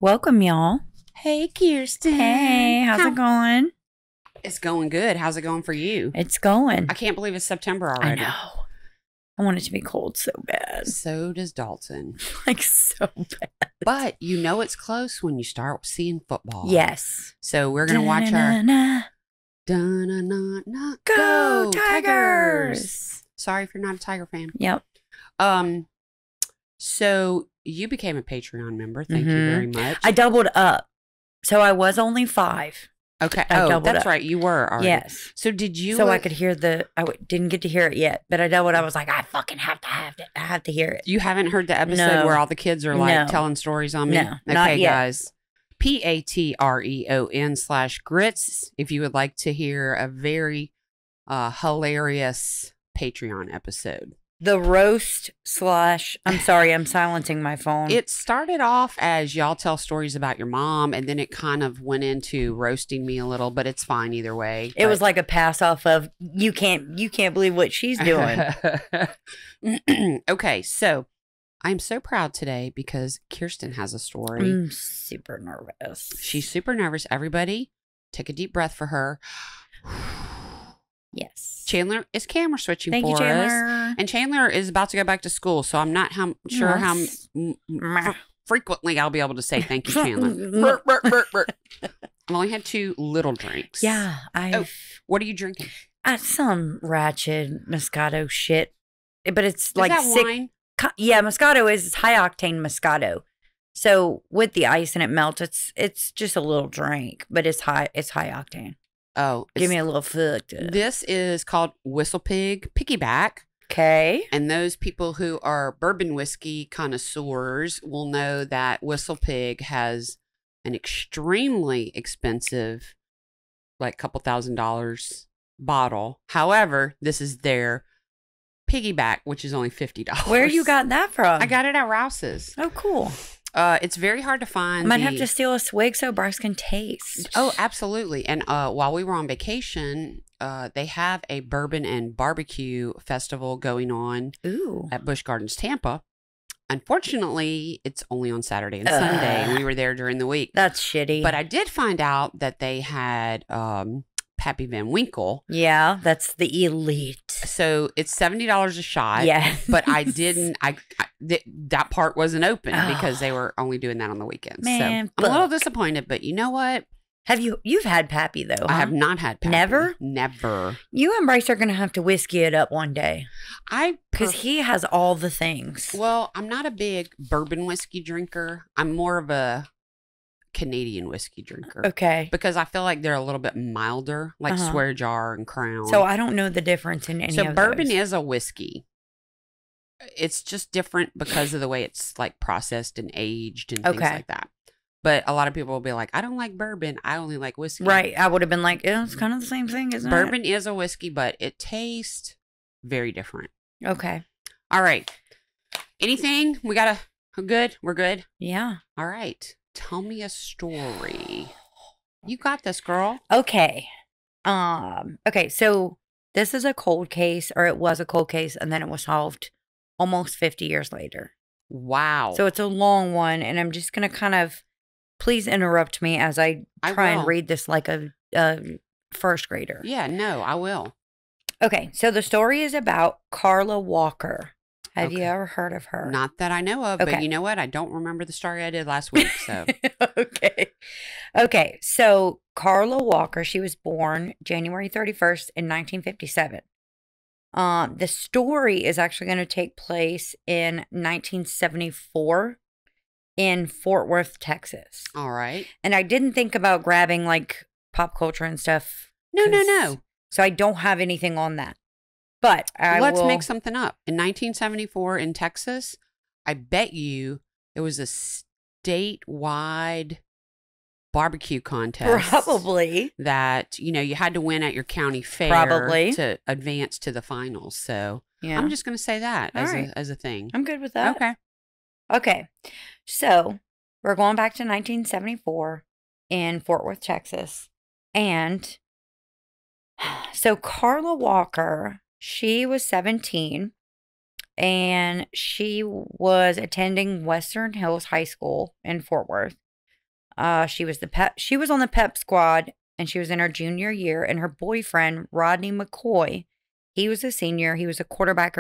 Welcome, y'all. Hey, Kyrstin. Hey, how's it going? It's going good. How's it going for you? It's going. I can't believe it's September already. I know. I want it to be cold so bad. So does Dalton. Like, so bad. But you know it's close when you start seeing football. Yes. So we're going to watch our... Go Tigers! Sorry if you're not a Tiger fan. Yep. So you became a Patreon member. Thank you very much. I doubled up. So I was only 5. Okay. I That's up. right. You were already. Yes. So did you... So I could hear didn't get to hear it yet, but I doubled. I was like, I fucking have to. I have to hear it. You haven't heard the episode where all the kids are like telling stories on me? No, okay, not yet. Guys. Patreon/grits if you would like to hear a very hilarious Patreon episode. The roast / I'm sorry, I'm silencing my phone. It started off as y'all tell stories about your mom, and then it kind of went into roasting me a little, but it's fine either way. It was like a pass off of you can't believe what she's doing. Okay, so I'm so proud today because Kyrstin has a story. I'm super nervous. She's super nervous. Everybody, take a deep breath for her. Yes. Chandler is camera switching Thank for you, Chandler. us. And Chandler is about to go back to school, so I'm not sure how frequently I'll be able to say thank you, Chandler. I've only had 2 little drinks. Yeah. What are you drinking? Some ratchet Moscato shit. But it's like that wine? Yeah, Moscato is high octane Moscato. So with the ice and it melts, it's just a little drink, but it's high octane. Oh, give me a little fucked up. This is called Whistle Pig Piggyback. Okay. And those people who are bourbon whiskey connoisseurs will know that Whistle Pig has an extremely expensive, like couple $1,000 bottle. However, this is their piggyback, which is only $50. Where you got that from? I got it at Rouse's. Oh, cool. It's very hard to find. I might have to steal a swig so Bryce can taste. Oh, absolutely. And while we were on vacation, they have a bourbon and barbecue festival going on at Busch Gardens, Tampa. Unfortunately, it's only on Saturday and Sunday, and we were there during the week. That's shitty. But I did find out that they had Pappy Van Winkle. Yeah, that's the elite. So it's $70 a shot. Yeah. But I didn't, that part wasn't open because they were only doing that on the weekends. Man, so I'm a little disappointed, but you know what? You've had Pappy though, huh? I have not had Pappy. Never? Never. You and Bryce are going to have to whiskey it up one day. Because he has all the things. Well, I'm not a big bourbon whiskey drinker. I'm more of a Canadian whiskey drinker. Okay. Because I feel like they're a little bit milder, like Swear Jar and Crown. So I don't know the difference in any of those. So bourbon is a whiskey. It's just different because of the way it's like processed and aged and things like that. But a lot of people will be like, I don't like bourbon. I only like whiskey. Right. I would have been like, it's kind of the same thing, isn't it? Bourbon is a whiskey, but it tastes very different. Okay. All right. Anything? We're good? We're good? Yeah. All right. Tell me a story. You got this, girl. Okay. Okay, so this is a cold case, or it was a cold case, and then it was solved almost 50 years later. Wow. So it's a long one, and I'm just going to kind of, please interrupt me as I try and read this like a first grader. Yeah, no, I will. Okay, so the story is about Carla Walker. Have you ever heard of her? Not that I know of, but you know what? I don't remember the story I did last week, so. Okay, so Carla Walker, she was born January 31st in 1957. The story is actually going to take place in 1974 in Fort Worth, Texas. All right. And I didn't think about grabbing like pop culture and stuff. No. So I don't have anything on that. But let's make something up. In 1974 in Texas, I bet you there was a statewide barbecue contest. Probably. That, you had to win at your county fair to advance to the finals. So yeah. I'm just going to say that as a thing. I'm good with that. Okay. Okay. So we're going back to 1974 in Fort Worth, Texas. And so Carla Walker, she was 17 and she was attending Western Hills High School in Fort Worth. She was on the pep squad, and she was in her junior year. And her boyfriend, Rodney McCoy, he was a senior. He was a quarterback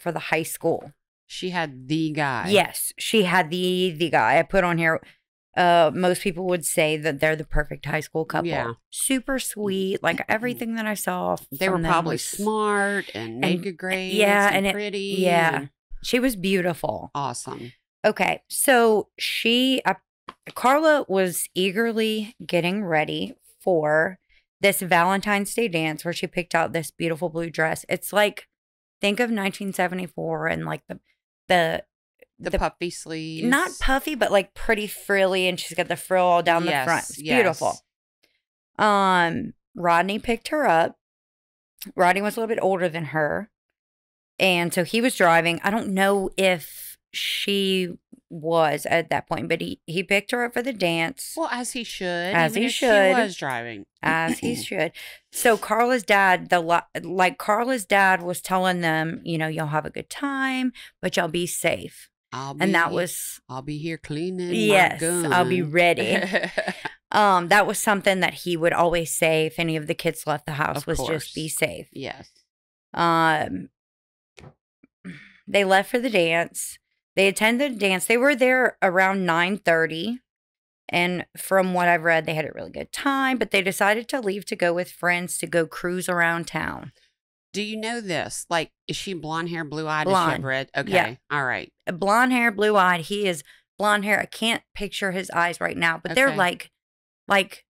for the high school. She had the guy. Yes, she had the guy. I put on here. Most people would say that they're the perfect high school couple. Yeah. Super sweet. Like everything that I saw. They were probably smart and made good grades. Yeah, and pretty. Yeah. She was beautiful. Awesome. Okay. So Carla was eagerly getting ready for this Valentine's Day dance where she picked out this beautiful blue dress. It's like, think of 1974 and like the puffy sleeves. Not puffy, but like pretty frilly, and she's got the frill all down the front. It's beautiful. Rodney picked her up. Rodney was a little bit older than her, and so he was driving. I don't know if she was at that point, but he picked her up for the dance. Well, as he should. As he should. She was driving. As he should. So Carla's dad, Carla's dad was telling them, you'll have a good time, but y'all be safe. I'll be here cleaning. Yes, my gun. I'll be ready. That was something that he would always say if any of the kids left the house, was just be safe. Yes. They left for the dance. They attended the dance. They were there around 9:30. And from what I've read, they had a really good time, but they decided to leave to go with friends to go cruise around town. Do you know this? Like, is she blonde hair, blue eyed? Blonde. Does she have red? Okay. Yeah. All right. Blonde hair, blue eyed. He is blonde hair. I can't picture his eyes right now, but they're like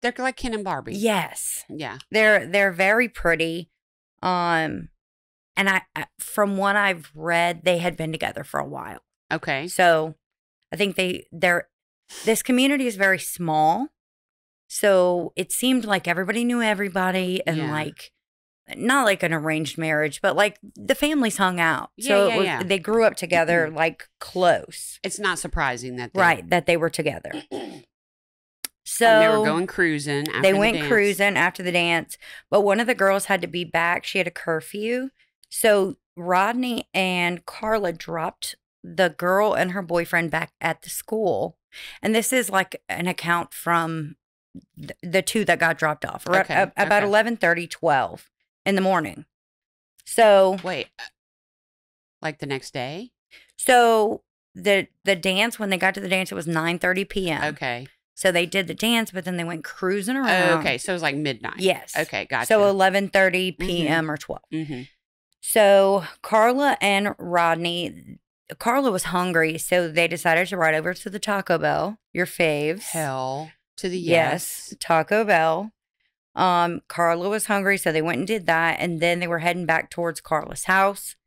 they're like Ken and Barbie. Yes. Yeah. They're very pretty. And I from what I've read, they had been together for a while. Okay. So I think this community is very small. So it seemed like everybody knew everybody, and not like an arranged marriage, but like the families hung out. So they grew up together, like close. It's not surprising that they were together. So and they were going cruising. They went cruising after the dance, but one of the girls had to be back. She had a curfew. So Rodney and Carla dropped the girl and her boyfriend back at the school. And this is like an account from the two that got dropped off. About 11:30, 12 in the morning. So wait, like the next day? So the dance, when they got to the dance, it was 9:30 p.m. Okay. So they did the dance, but then they went cruising around. Okay, so it was like midnight. Yes. Okay, gotcha. So 11:30 p.m. or 12. Mm-hmm. So Carla and Rodney, Carla was hungry, so they decided to ride over to the Taco Bell, your faves. Hell to the yes. Taco Bell. Carla was hungry, so they went and did that, and then they were heading back towards Carla's house,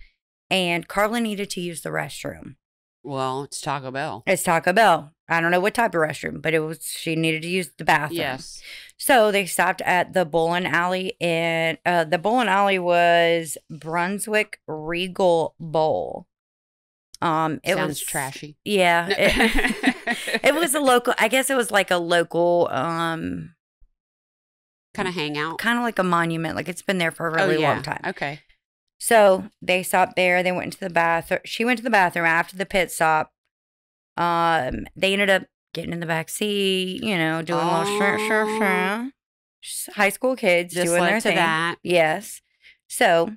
and Carla needed to use the restroom. Well, it's Taco Bell. It's Taco Bell. I don't know what type of restroom, but she needed to use the bathroom. Yes. So they stopped at the bowling alley, and the bowling alley was Brunswick Regal Bowl. It sounds trashy. Yeah. It was a local, I guess it was like a local kind of hangout. Kind of like a monument. Like it's been there for a really long time. Okay. So they stopped there. They went into the bathroom. She went to the bathroom after the pit stop. They ended up getting in the back seat, doing a little high school kids just doing their thing. That. Yes. So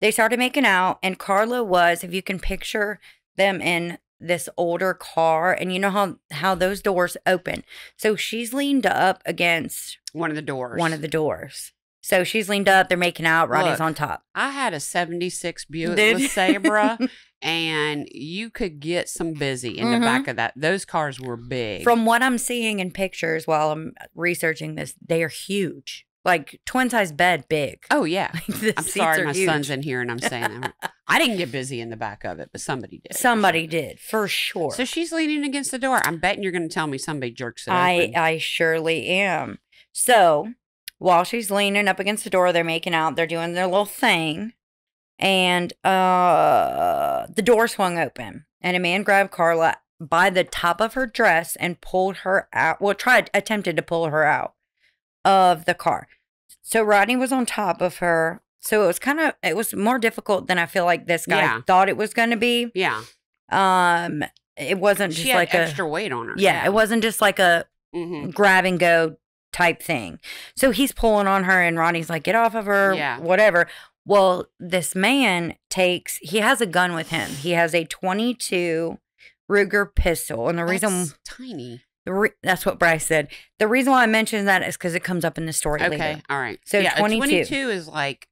they started making out, and Carla was, if you can picture them in this older car, and you know how those doors open. So she's leaned up against one of the doors. So she's leaned up. They're making out. Rodney's on top. I had a 76 Buick LeSabre, and you could get some busy in the back of that. Those cars were big. From what I'm seeing in pictures while I'm researching this, they are huge. Like twin size bed big. Oh, yeah. Like I'm sorry my son's in here and I'm saying that. I didn't get busy in the back of it, but somebody did. Somebody did, for sure. So she's leaning against the door. I'm betting you're going to tell me somebody jerks it open. I surely am. So while she's leaning up against the door, they're making out. They're doing their little thing. And the door swung open. And a man grabbed Carla by the top of her dress and pulled her out. Well, attempted to pull her out of the car. So Rodney was on top of her, So it was more difficult than I feel like this guy Yeah. thought it was going to be. Yeah. It wasn't She just had like extra weight on her. yeah, it wasn't just like a Mm-hmm. grab and go type thing. So he's pulling on her and Ronnie's like, get off of her, Yeah. whatever. Well, this man he has a gun with him. He has a 22 Ruger pistol. And the reason tiny. That's what Bryce said. The reason why I mentioned that is because it comes up in the story Okay. later. All right. So yeah, 22. 22 is like,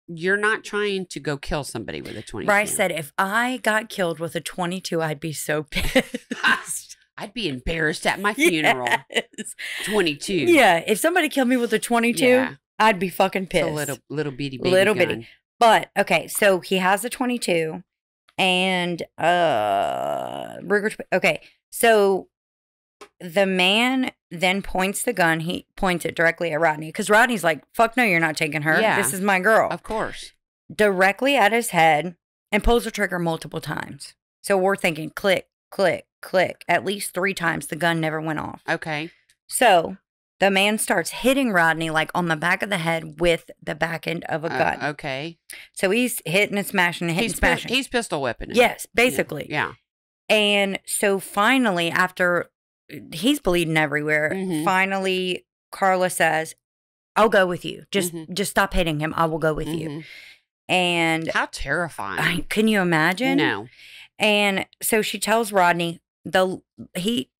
you're not trying to go kill somebody with a 22. Bryce said, if I got killed with a 22, I'd be so pissed. I'd be embarrassed at my funeral. Yes. 22. Yeah. If somebody killed me with a 22, Yeah. I'd be fucking pissed. It's a little bitty baby Little gun. bitty. But, okay, so he has a 22 and Ruger. Okay, so the man then points the gun. He points it directly at Rodney because Rodney's like, fuck no, you're not taking her. Yeah. This is my girl. Of course. Directly at his head and pulls the trigger multiple times. So we're thinking click, click, click. At least 3 times. The gun never went off. Okay. So the man starts hitting Rodney like on the back of the head with the back end of a gun. Okay. So he's hitting and smashing and hitting and smashing. He's pistol whipping it. Yes, basically. Yeah. And so finally, after he's bleeding everywhere, Mhm. finally Carla says, I'll go with you. Just Mhm. stop hitting him. I will go with you. Mhm. And How terrifying. can you imagine? No. And so she tells Rodney,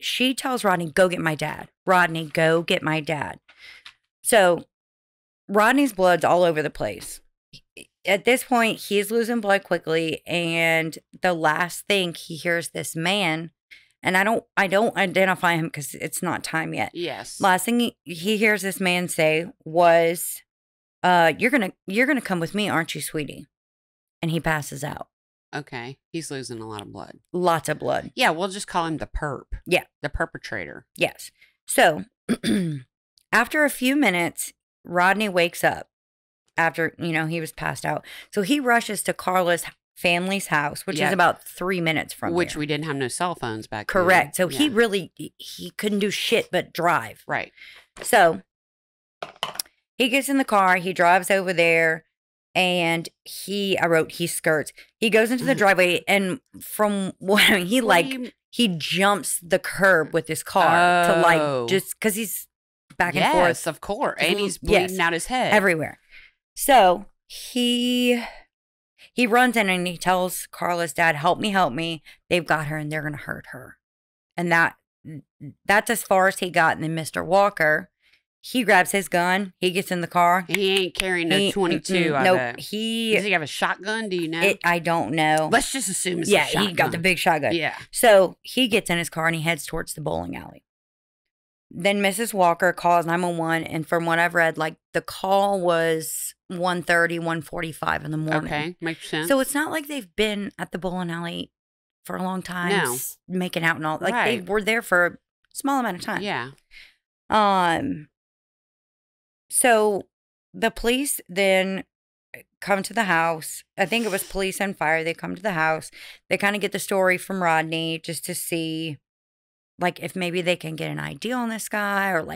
she tells Rodney, go get my dad. Rodney, go get my dad. So Rodney's blood's all over the place. At this point, he's losing blood quickly. And the last thing he hears this man, and I don't identify him because it's not time yet. Yes. Last thing he hears this man say was, you're gonna come with me, aren't you, sweetie? And he passes out. Okay. He's losing a lot of blood. Lots of blood. Yeah, we'll just call him the perp. Yeah. The perpetrator. Yes. So after a few minutes, Rodney wakes up after, he was passed out. So he rushes to Carla's family's house, which is about 3 minutes from Which here. we didn't have no cell phones back then. Correct. So Yeah. he couldn't do shit but drive. Right. So he gets in the car, he drives over there, and he skirts. He goes into the driveway, and from what he jumps the curb with his car to just because he's back and forth. Yes, of course. And he's bleeding out his head. Everywhere. So he runs in and he tells Carla's dad, help me. They've got her and they're going to hurt her. And that's as far as he got. And then Mr. Walker, he grabs his gun. He gets in the car. He ain't carrying no 22. Nope. Does he have a shotgun? Do you know? I don't know. Let's just assume it's a shotgun. he got the big shotgun. Yeah. So he gets in his car and he heads towards the bowling alley. Then Mrs. Walker calls 911. And from what I've read, the call was 1:30, 1:45 in the morning. Okay. Makes sense. So it's not like they've been at the bowling alley for a long time, making out and all. They were there for a small amount of time. Yeah. So the police then come to the house. I think it was police and fire. They come to the house. They kind of get the story from Rodney just to see, if maybe they can get an idea on this guy, or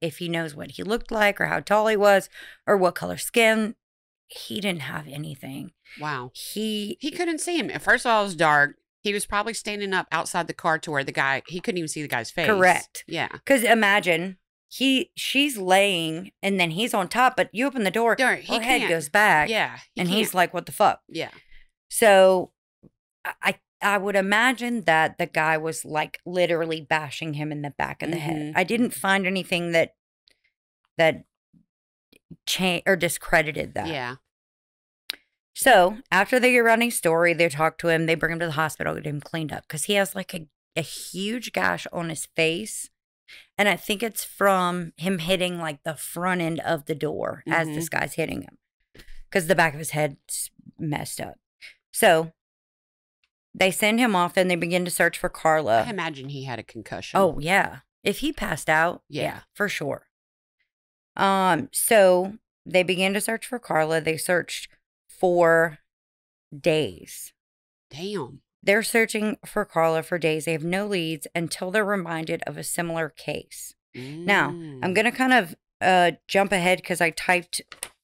if he knows what he looked like, or how tall he was, or what color skin. He didn't have anything. Wow. He couldn't see him. First of all, it was dark. He was probably standing up outside the car to where he couldn't even see the guy's face. Correct. Yeah. Because imagine she's laying and then he's on top, but you open the door, her head goes back. Yeah. He's like, what the fuck? Yeah. So I would imagine that the guy was literally bashing him in the back of the head. I didn't find anything that changed or discredited that. Yeah. So after they get Rodney's story, they talk to him. They bring him to the hospital, get him cleaned up because he has a huge gash on his face. And I think it's from him hitting the front end of the door as this guy's hitting him because the back of his head's messed up. So they send him off and they begin to search for Carla. I imagine he had a concussion. Oh, yeah. If he passed out, yeah, for sure. So they began to search for Carla. They searched for days. Damn. They're searching for Carla for days. They have no leads until they're reminded of a similar case. Now, I'm going to kind of jump ahead because I typed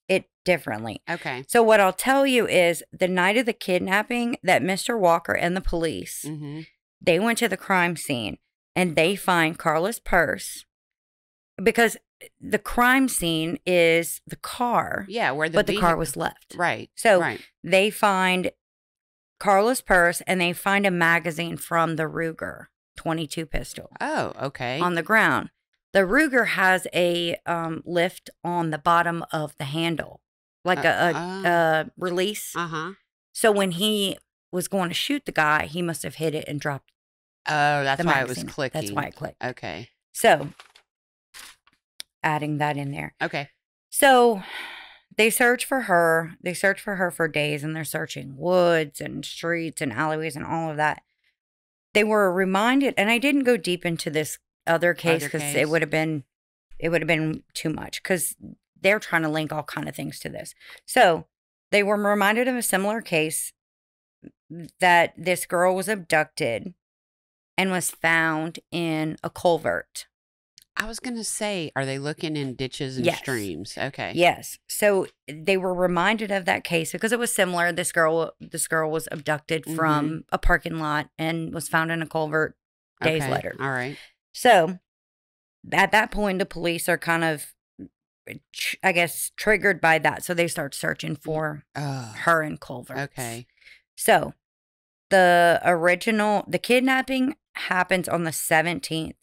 it differently. Okay. So what I'll tell you is the night of the kidnapping, that Mr. Walker and the police, Mm-hmm. they went to the crime scene and they find Carla's purse, because the crime scene is the car. Yeah, where but the car was left. Right. So right. they find Carla's purse and they find a magazine from the Ruger 22 pistol Oh, okay. on the ground. The Ruger has a lift on the bottom of the handle, like a release. Uh-huh. So when he was going to shoot the guy, he must have hit it and dropped. Oh, that's the why it was magazine. clicking. That's why it clicked. Okay. So adding that in there. Okay. So they search for her. They search for her for days, and they're searching woods and streets and alleyways and all of that. They were reminded, and I didn't go deep into this other case because it would have been too much, because they're trying to link all kind of things to this. So they were reminded of a similar case that this girl was abducted and was found in a culvert. I was going to say, are they looking in ditches and Yes. streams? Okay. Yes. So they were reminded of that case because it was similar. This girl was abducted from a parking lot and was found in a culvert days Okay. later. All right. So at that point, the police are kind of, I guess, triggered by that. So they start searching for her in culverts. Okay. So the kidnapping happens on the 17th.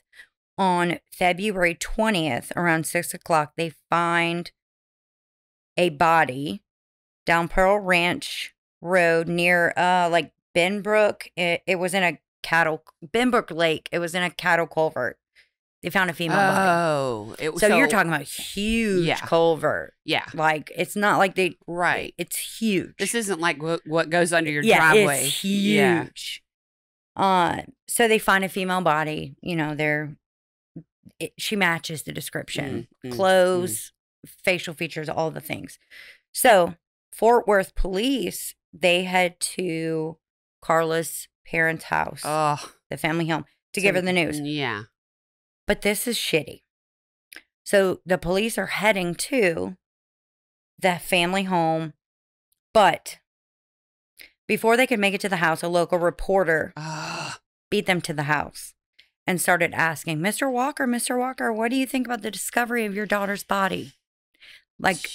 On February 20th, around 6 o'clock, they find a body down Pearl Ranch Road near like Benbrook. It was in a Benbrook Lake. It was in a cattle culvert. They found a female body. Oh. So you're talking about huge culvert. Yeah. Like, it's not like they... Right. It's huge. This isn't like what goes under your driveway. It's huge. Yeah. So they find a female body. You know, she matches the description. Clothes, facial features, all the things. So Fort Worth police, they head to Carla's parents' house, the family home, to give her the news. Yeah. But this is shitty. So the police are heading to the family home, but before they could make it to the house, a local reporter beat them to the house and started asking, Mr. Walker, what do you think about the discovery of your daughter's body? Like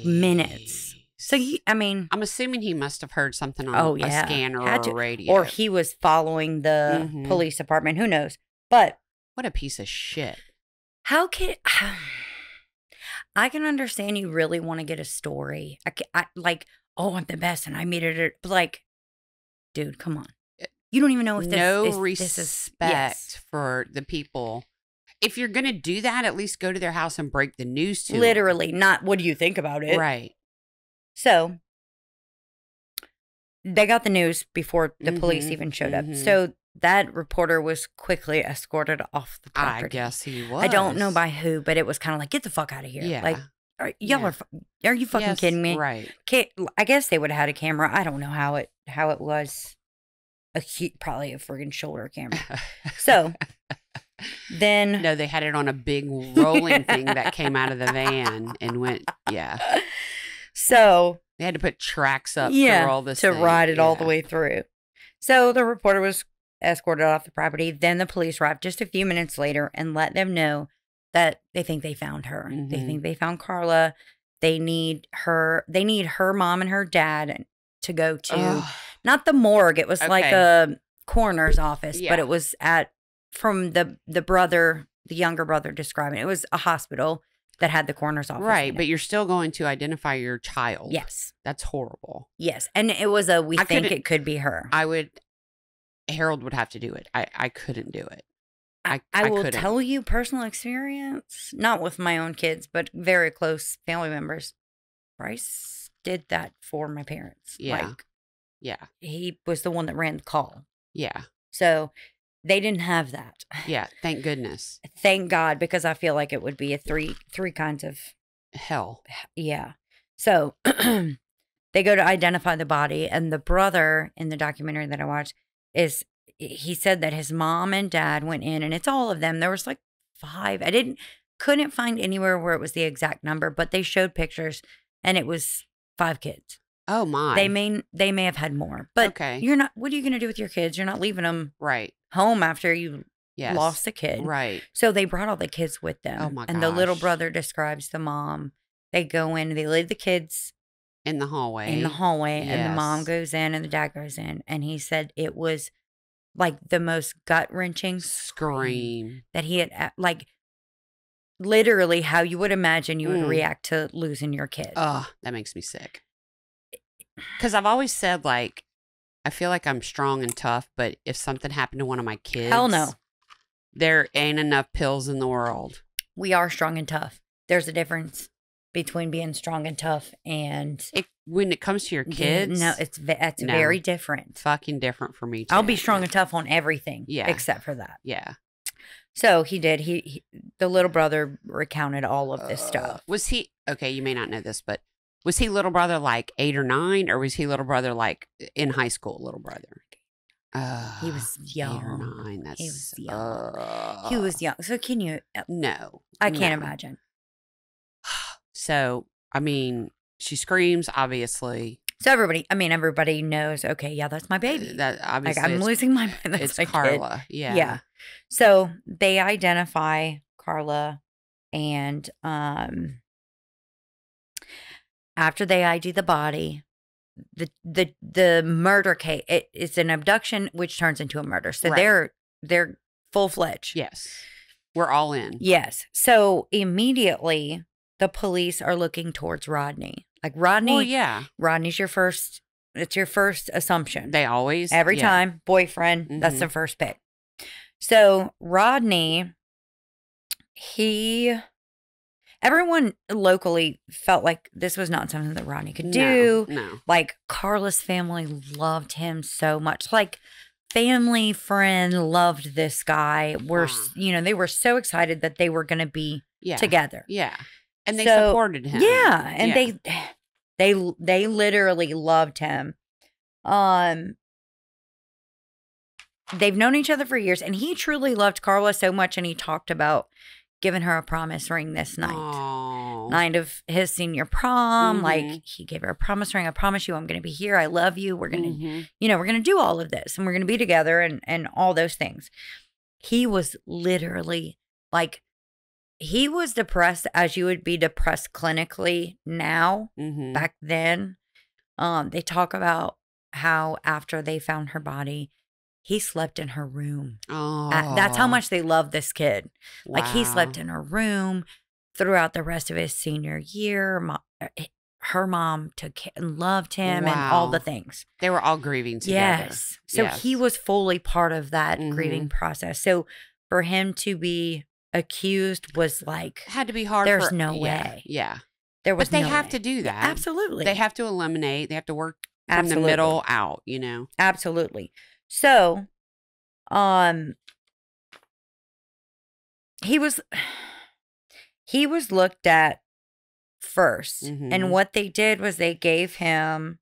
minutes. So, I'm assuming he must have heard something on a scanner or a radio. Or he was following the police department. Who knows? But what a piece of shit. How can... I can understand you really want to get a story. I like, oh, I'm the best and I made it. But like, dude, come on. You don't even know if this is for the people. If you're going to do that, at least go to their house and break the news to literally, not what do you think about it? Right. So they got the news before the police even showed up. So that reporter was quickly escorted off the property. I guess he was. I don't know by who, but it was kind of like, get the fuck out of here. Yeah. Like, are you fucking kidding me? Right. I guess they would have had a camera. I don't know how it was. Probably a friggin' shoulder camera. So then... No, they had it on a big rolling thing that came out of the van and went, So... They had to put tracks up to roll this to thing. ride it all the way through. So the reporter was escorted off the property. Then the police arrived just a few minutes later and let them know that they think they found her. They think they found Carla. They need her mom and her dad to go to... Not the morgue. It was like a coroner's office, but it was from the younger brother describing it. It was a hospital that had the coroner's office. Right, but you're still going to identify your child. Yes. That's horrible. Yes, and it was we think it could be her. Harold would have to do it. I couldn't do it. I will tell you personal experience, not with my own kids, but very close family members. Bryce did that for my parents. Yeah. Yeah. He was the one that ran the call. Yeah. So they didn't have that. Yeah. Thank goodness. Thank God, because I feel like it would be a three kinds of hell. Yeah. So they go to identify the body, and the brother in the documentary that I watched he said that his mom and dad went in, and it's all of them. There was like 5. Couldn't find anywhere where it was the exact number, but they showed pictures. and it was 5 kids. Oh my. They may have had more, but Okay. you're not. What are you going to do with your kids? You're not leaving them Right. home after you Yes. lost the kid. Right. So they brought all the kids with them. Oh my And the little gosh. brother describes the mom. They go in, they leave the kids In the hallway. and the mom Yes. goes in and the dad goes in. And he said it was like the most gut-wrenching Scream. that he had, like, literally how you would imagine you would react to losing your kid. Ugh, that makes me sick. Because I've always said, like, I feel like I'm strong and tough, but if something happened to one of my kids, Hell no. There ain't enough pills in the world. We are strong and tough. There's a difference between being strong and tough and When it comes to your kids, no, that's very different. Fucking different for me too. I'll be strong and tough on everything, Yeah. except for that. Yeah. So he did. He the little brother recounted all of this stuff. Was he okay? You may not know this, but was he little brother like 8 or 9, or was he little brother like in high school? Little brother. He was young. 8 or 9. That's He was young. He was young. So can you? No, I can't imagine. So I mean, she screams. Obviously, So everybody knows. Okay, yeah, that's my baby. that obviously Like I'm losing my mind. That's it's my Carla. kid. Yeah. Yeah. So they identify Carla, and after they ID the body, the murder case, it's an abduction which turns into a murder. So Right. they're full-fledged. Yes, we're all in. Yes. So immediately the police are looking towards Rodney. Like Rodney, Well, yeah, Rodney's it's your first assumption. they always Every yeah. time, boyfriend, that's Mhm. the first pick. So Rodney, everyone locally felt like this was not something that Rodney could do. No. Like Carla's family loved him so much. Like family friend loved this guy. They were so excited that they were going to be Yeah. together. Yeah. And they So, supported him. Yeah, and Yeah. they literally loved him. They've known each other for years, and he truly loved Carla so much, and he talked about giving her a promise ring this night. Aw. Night of his senior prom. Mhm. Like he gave her a promise ring. I promise you I'm gonna be here. I love you. We're gonna Mhm. we're gonna do all of this and we're gonna be together and all those things. He was literally like he was depressed as you would be depressed clinically now. Mhm. Back then. They talk about how after they found her body, he slept in her room. Oh. That's how much they love this kid. Like he slept Wow. in her room throughout the rest of his senior year. Her mom took and loved him and all the Wow. things. They were all grieving together. Yes. So he was fully part of that grieving process. So for him to be accused was like, Had to be hard. there's no way. Yeah. There was But they no have way. to do that. Absolutely. They have to eliminate. They have to work from Absolutely. the middle out, Absolutely. So, he was looked at first, Mhm. and what they did was they gave him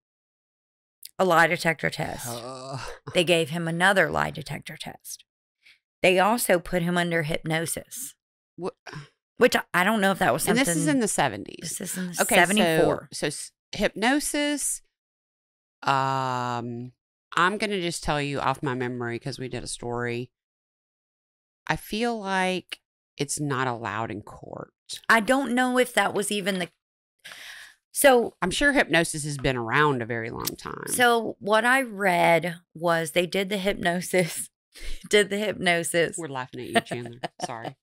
a lie detector test. They gave him another lie detector test. They also put him under hypnosis, What? which I don't know if that was And something. this is in the 70s. This is in the Okay, 74. So hypnosis. I'm going to just tell you off my memory because we did a story. I feel like it's not allowed in court. I don't know if that was even the. So I'm sure hypnosis has been around a very long time. So what I read was they did the hypnosis. We're laughing at you, Chandler. Sorry.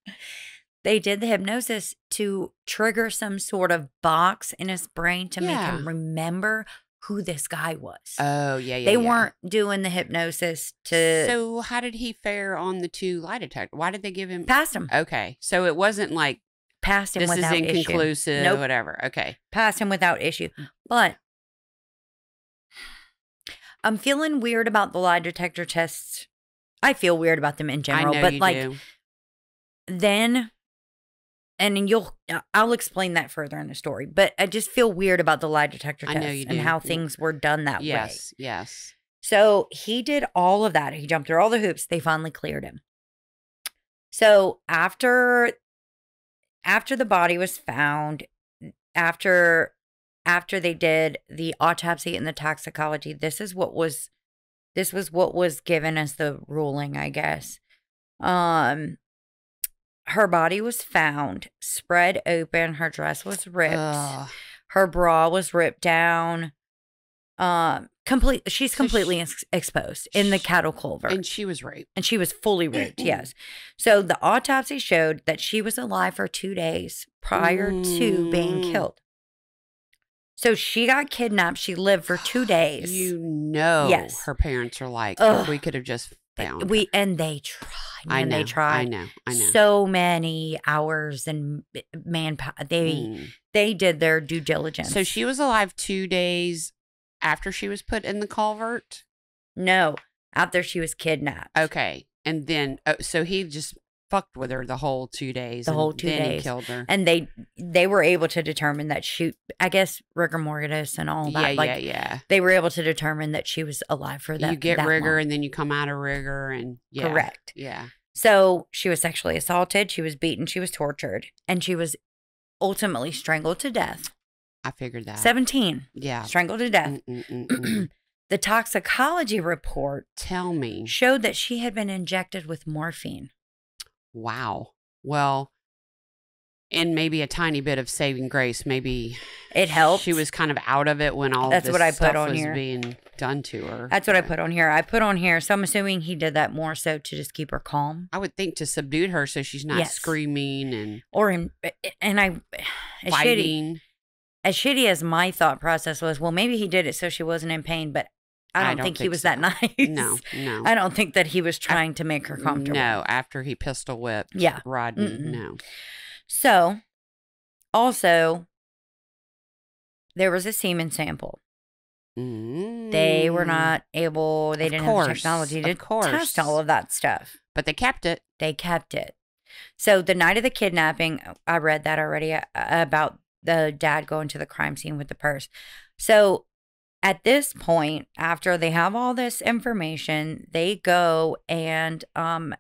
They did the hypnosis to trigger some sort of box in his brain to make Yeah. him remember who this guy was. Oh, yeah. They weren't doing the hypnosis to So how did he fare on the 2 lie detectors? Why did they give him? pass him. Okay. So it wasn't like Passed him this is without issue. inconclusive, Nope. whatever. Okay. Passed him without issue. But I'm feeling weird about the lie detector tests. I feel weird about them in general, I know but you like do. then and I'll explain that further in the story, but I just feel weird about the lie detector I tests know you and do. how things were done that way. Yes. So he did all of that. He jumped through all the hoops. They finally cleared him. So after the body was found, after after they did the autopsy and the toxicology, this was what was given as the ruling, I guess. Her body was found, spread open. Her dress was ripped. Ugh. Her bra was ripped down. She's completely exposed in the cattle culvert. And she was raped. And she was fully raped, yes. So the autopsy showed that she was alive for 2 days prior to being killed. So she got kidnapped. She lived for 2 days. Yes. Her parents are like, we could have just found her. And they tried. I know. They tried. I know. So many hours and manpower. They did their due diligence. So she was alive 2 days after she was put in the culvert? No, after she was kidnapped. Okay. And then, so he just fucked with her the whole 2 days. The whole 2 days. Then he killed her. And they were able to determine that I guess rigor mortis and all that. Yeah. They were able to determine that she was alive for that. You get that rigor long. and then you come out of rigor and yeah. Correct. Yeah. So she was sexually assaulted. She was beaten. She was tortured. And she was ultimately strangled to death. I figured that. 17. Yeah. Strangled to death. The toxicology report showed that she had been injected with morphine. Wow. Well, and maybe a tiny bit of saving grace. Maybe it helped. She was kind of out of it when all this stuff was being done to her. That's what I put on here. I put on here. So I'm assuming he did that more so to just keep her calm. I would think to subdue her so she's not screaming and fighting. As shitty as my thought process was, well, maybe he did it so she wasn't in pain, but I don't think he was that nice. No. I don't think that he was trying to make her comfortable. No, after he pistol whipped Rodney, no. So, also, there was a semen sample. They were not able, they didn't have the technology to test all of that stuff. But they kept it. So, the night of the kidnapping, I read that already about the dad going to the crime scene with the purse. So, at this point, after they have all this information, they go and, if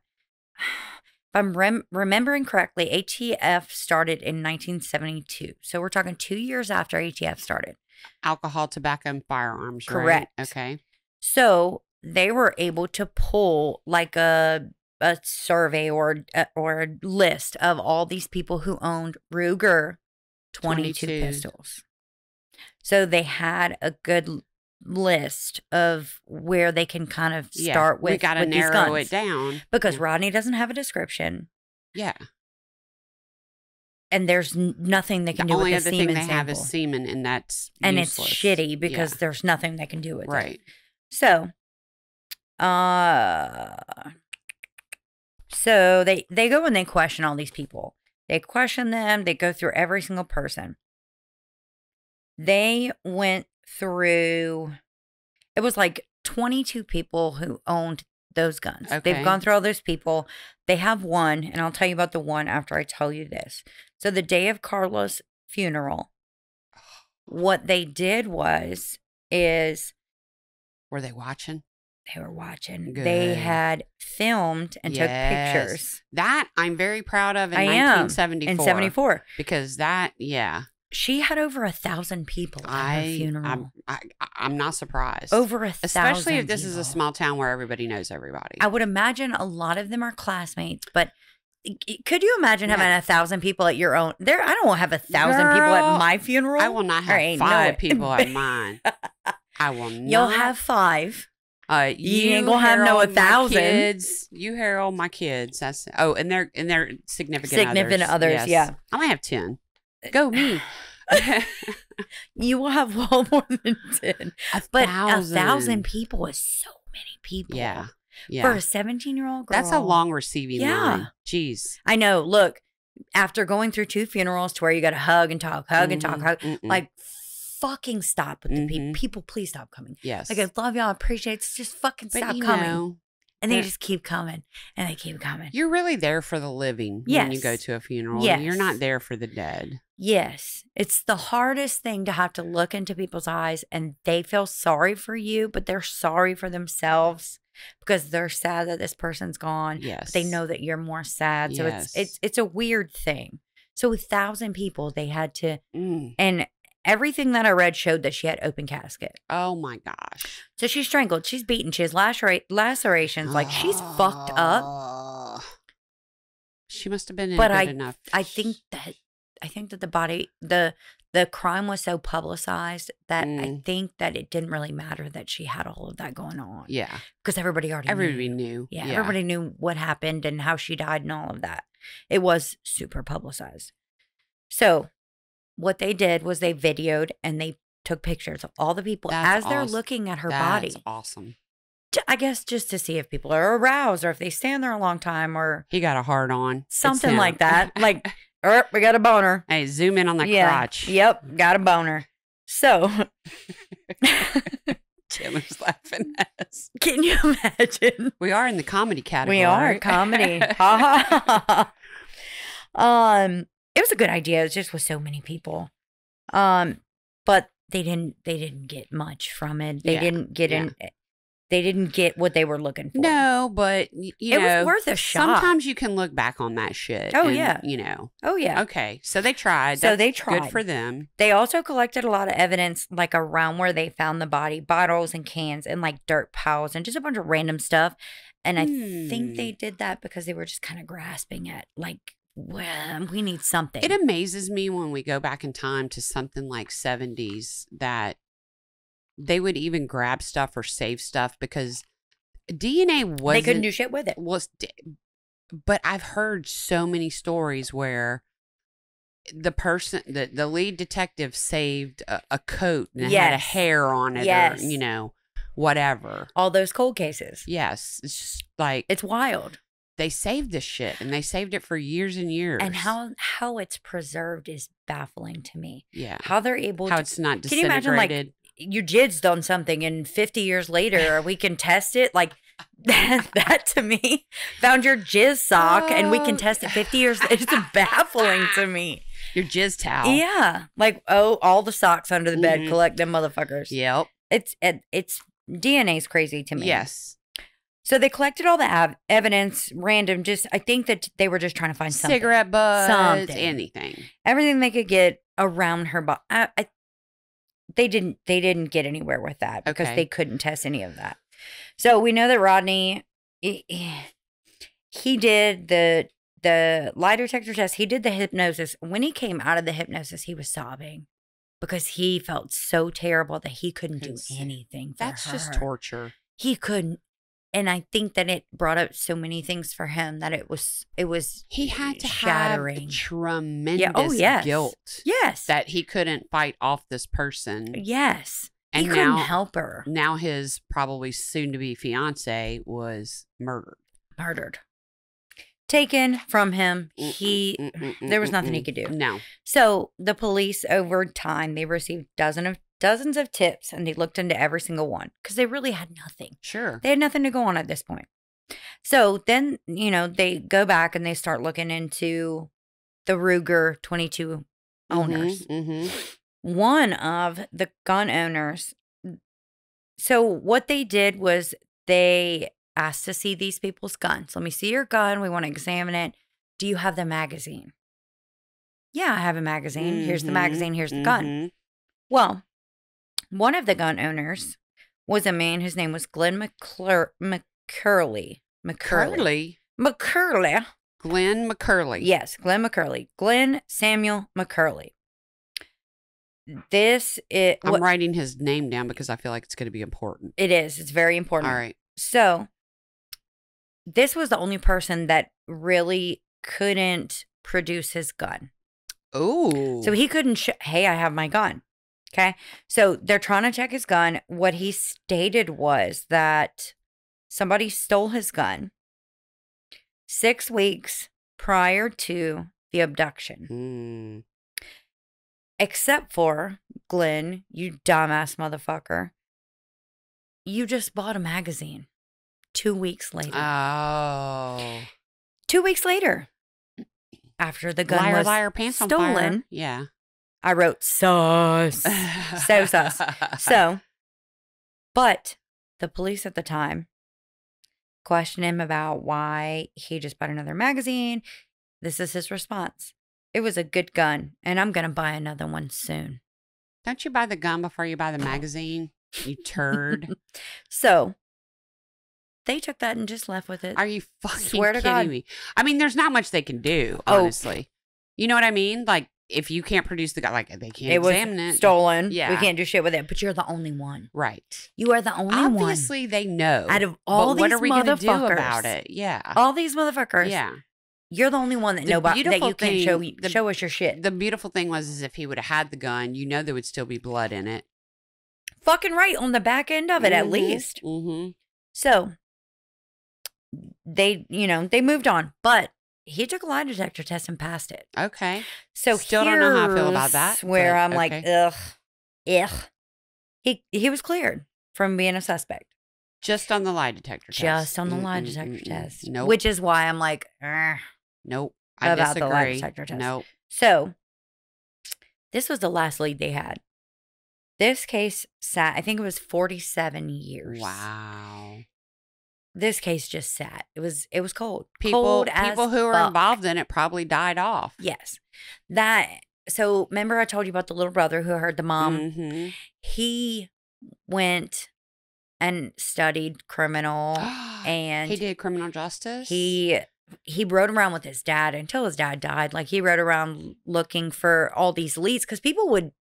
I'm remembering correctly, ATF started in 1972. So we're talking 2 years after ATF started. Alcohol, tobacco, and firearms, correct. Right? Okay. So they were able to pull like a survey or a list of all these people who owned Ruger 22 pistols. So they had a good list of where they can kind of start with. We got to narrow it down. Because Rodney doesn't have a description. Yeah. And there's nothing they can do with the semen sample. The only other thing they have is semen, and that's and useless. It's shitty because there's nothing they can do with it. Right. So, they go and they question all these people. They question them. They go through every single person. They went through, it was like 22 people who owned those guns. Okay. They've gone through all those people. They have one, and I'll tell you about the one after I tell you this. So the day of Carla's funeral, what they did were they watching? They were watching. Good. They had filmed and took pictures. That I'm very proud of in 1974. In 74. Because that, she had over 1,000 people at her funeral. I'm not surprised. Over 1,000 Especially if this people. is a small town where everybody knows everybody. I would imagine a lot of them are classmates, but could you imagine having 1,000 people at your own? I don't want to have 1,000 people at my funeral. I will not have 5 people at mine. I will not. You'll have 5. You ain't gonna have no 1,000. Kids, you herald my kids. That's and their significant others. Yeah. I might have 10. Go me. You will have well more than 10. But 1,000 people is so many people. Yeah. For a 17-year-old girl. That's a long receiving line. Jeez. I know. Look, after going through 2 funerals to where you got to hug and talk, like fucking stop with the people. People, please stop coming. Yes. Like, I love y'all. I appreciate it. Just fucking stop coming. And they just keep coming. And they keep coming. You're really there for the living when you go to a funeral. Yes. You're not there for the dead. Yes. It's the hardest thing to have to look into people's eyes and they feel sorry for you, but they're sorry for themselves because they're sad that this person's gone. Yes. But they know that you're more sad. So it's a weird thing. So 1,000 people they had to and everything that I read showed that she had open casket. Oh my gosh. So she's strangled. She's beaten. She has lacerations. Like, she's fucked up. She must have been in But good enough. I think that the body, the crime was so publicized that I think that it didn't really matter that she had all of that going on. Yeah. Because everybody knew. Yeah, everybody knew what happened and how she died and all of that. It was super publicized. So what they did was they videoed and they took pictures of all the people as they're looking at her body. That's awesome. I guess just to see if people are aroused or if they stand there a long time or he got a hard on. Something like that. Like, we got a boner. Hey, zoom in on the crotch. Yep, got a boner. So Taylor's laughing at us. Can you imagine? We are in the comedy category. We are comedy. Ha ha ha. It was a good idea. It just was so many people. But they didn't get much from it. They didn't get in. They didn't get what they were looking for. No, but it was worth a shot. Sometimes you can look back on that shit. Oh, yeah. Oh, yeah. Okay. So they tried. So they tried. Good for them. They also collected a lot of evidence, like around where they found the body, bottles and cans and like dirt piles and just a bunch of random stuff. And I think they did that because they were just kind of grasping at like, well, we need something. It amazes me when we go back in time to something like 70s that they would even grab stuff or save stuff because DNA wasn't... They couldn't do shit with it. But I've heard so many stories where the person, the lead detective saved a coat and it had a hair on it or, whatever. All those cold cases. Yes. It's just like... It's wild. They saved this shit and they saved it for years and years. And how it's preserved is baffling to me. Yeah. How they're able to... How it's not disintegrated. Can you imagine, like, you jizzed on something and 50 years later we can test it? Like, that to me, found your jizz sock and we can test it 50 years later. It's baffling to me. Your jizz towel. Yeah. Like, all the socks under the bed, collect them motherfuckers. Yep. It's DNA's crazy to me. Yes. So they collected all the evidence, random, I think that they were just trying to find something. Cigarette butts, anything. Everything they could get around her body. They didn't get anywhere with that because they couldn't test any of that. So we know that Rodney, he did the lie detector test. He did the hypnosis. When he came out of the hypnosis, he was sobbing because he felt so terrible that he couldn't do anything for her. That's just torture. He couldn't. And I think that it brought up so many things for him that it was he had to shattering. Have tremendous guilt. Yes. That he couldn't fight off this person. Yes. And he couldn't help her. Now his probably soon to be fiance was murdered. Taken from him. There was nothing he could do. No. So the police over time, they received dozens of tips and they looked into every single one because they really had nothing. Sure. They had nothing to go on at this point. So then, they go back and they start looking into the Ruger 22 owners. One of the gun owners. So what they did was they asked to see these people's guns. Let me see your gun. We want to examine it. Do you have the magazine? Yeah, I have a magazine. Here's the magazine. Here's the gun. Well, one of the gun owners was a man whose name was Glenn McCurley. McCurley? McCurley. Glenn McCurley. Yes, Glenn McCurley. Glenn Samuel McCurley. I'm writing his name down because I feel like it's going to be important. It is. It's very important. All right. So, this was the only person that really couldn't produce his gun. Oh. So, he couldn't hey, I have my gun. Okay. So, they're trying to check his gun. What he stated was that somebody stole his gun 6 weeks prior to the abduction. Except for, Glenn, you dumbass motherfucker, you just bought a magazine 2 weeks later. Oh. 2 weeks later, after the gun was liar, pants stolen. On fire. Yeah. I wrote sus. So sus. So, but the police at the time questioned him about why he just bought another magazine. This is his response. It was a good gun, and I'm going to buy another one soon. Don't you buy the gun before you buy the magazine? You turd. So they took that and just left with it. Are you fucking Swear to kidding God. me? I mean, there's not much they can do, honestly. You know what I mean? Like, if you can't produce the gun, like, they can't examine it. Stolen. Yeah. We can't do shit with it. But you're the only one. Right. You are the only one. Obviously, they know. Out of all but these what are we going to do motherfuckers. about it? Yeah. All these motherfuckers. Yeah. You're the only one that The that beautiful you can thing- show us your shit. The beautiful thing was is if he would have had the gun, you know there would still be blood in it. Fucking right on the back end of it, at least. Mm-hmm. So they moved on, but he took a lie detector test and passed it. Okay. So Still don't know how I feel about that, Where but I'm like, okay. ugh. He was cleared from being a suspect. Just on the lie detector test. Just on the lie detector test. Nope. Which is why I'm like, Nope. I about disagree. the lie detector test. Nope. So this was the last lead they had. This case sat, I think it was 47 years. Wow. This case just sat. It was cold. People Cold as who were fuck. involved in it probably died off. Yes. So remember I told you about the little brother who heard the mom? Mm-hmm. He went and studied criminal and he did criminal justice? he rode around with his dad until his dad died. Like he rode around looking for all these leads because people would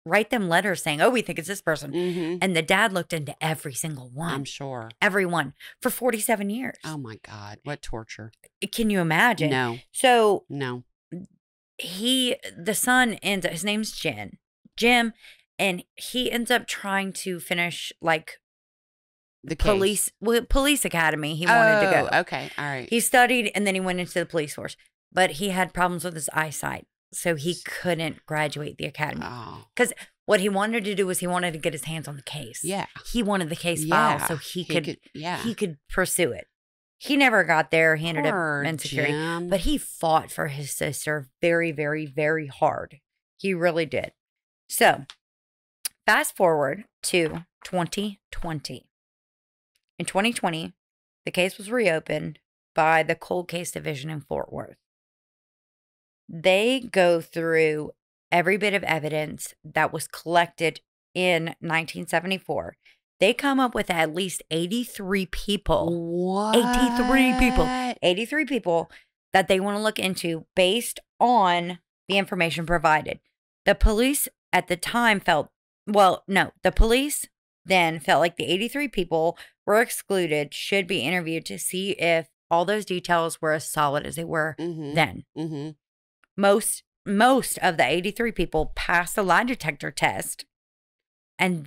write them letters saying, oh, we think it's this person. Mm-hmm. And the dad looked into every single one. I'm sure. Everyone for 47 years. Oh my God. What torture. Can you imagine? No. So No. the son ends up, his name's Jim, and he ends up trying to finish like The case. police academy. He wanted to go. Okay. All right. He studied and then he went into the police force, but he had problems with his eyesight. So he couldn't graduate the academy. Oh. Because what he wanted to do was he wanted to get his hands on the case. Yeah. He wanted the case Yeah. filed so he could yeah. he could pursue it. He never got there. He ended Poor up in security. Jim. But he fought for his sister very, very, very hard. He really did. So fast forward to 2020. In 2020, the case was reopened by the Cold Case Division in Fort Worth. They go through every bit of evidence that was collected in 1974. They come up with at least 83 people. What? 83 people. 83 people that they want to look into based on the information provided. The police at the time the police then felt like the 83 people were excluded, should be interviewed to see if all those details were as solid as they were then. Mm-hmm. Most of the 83 people passed the lie detector test, and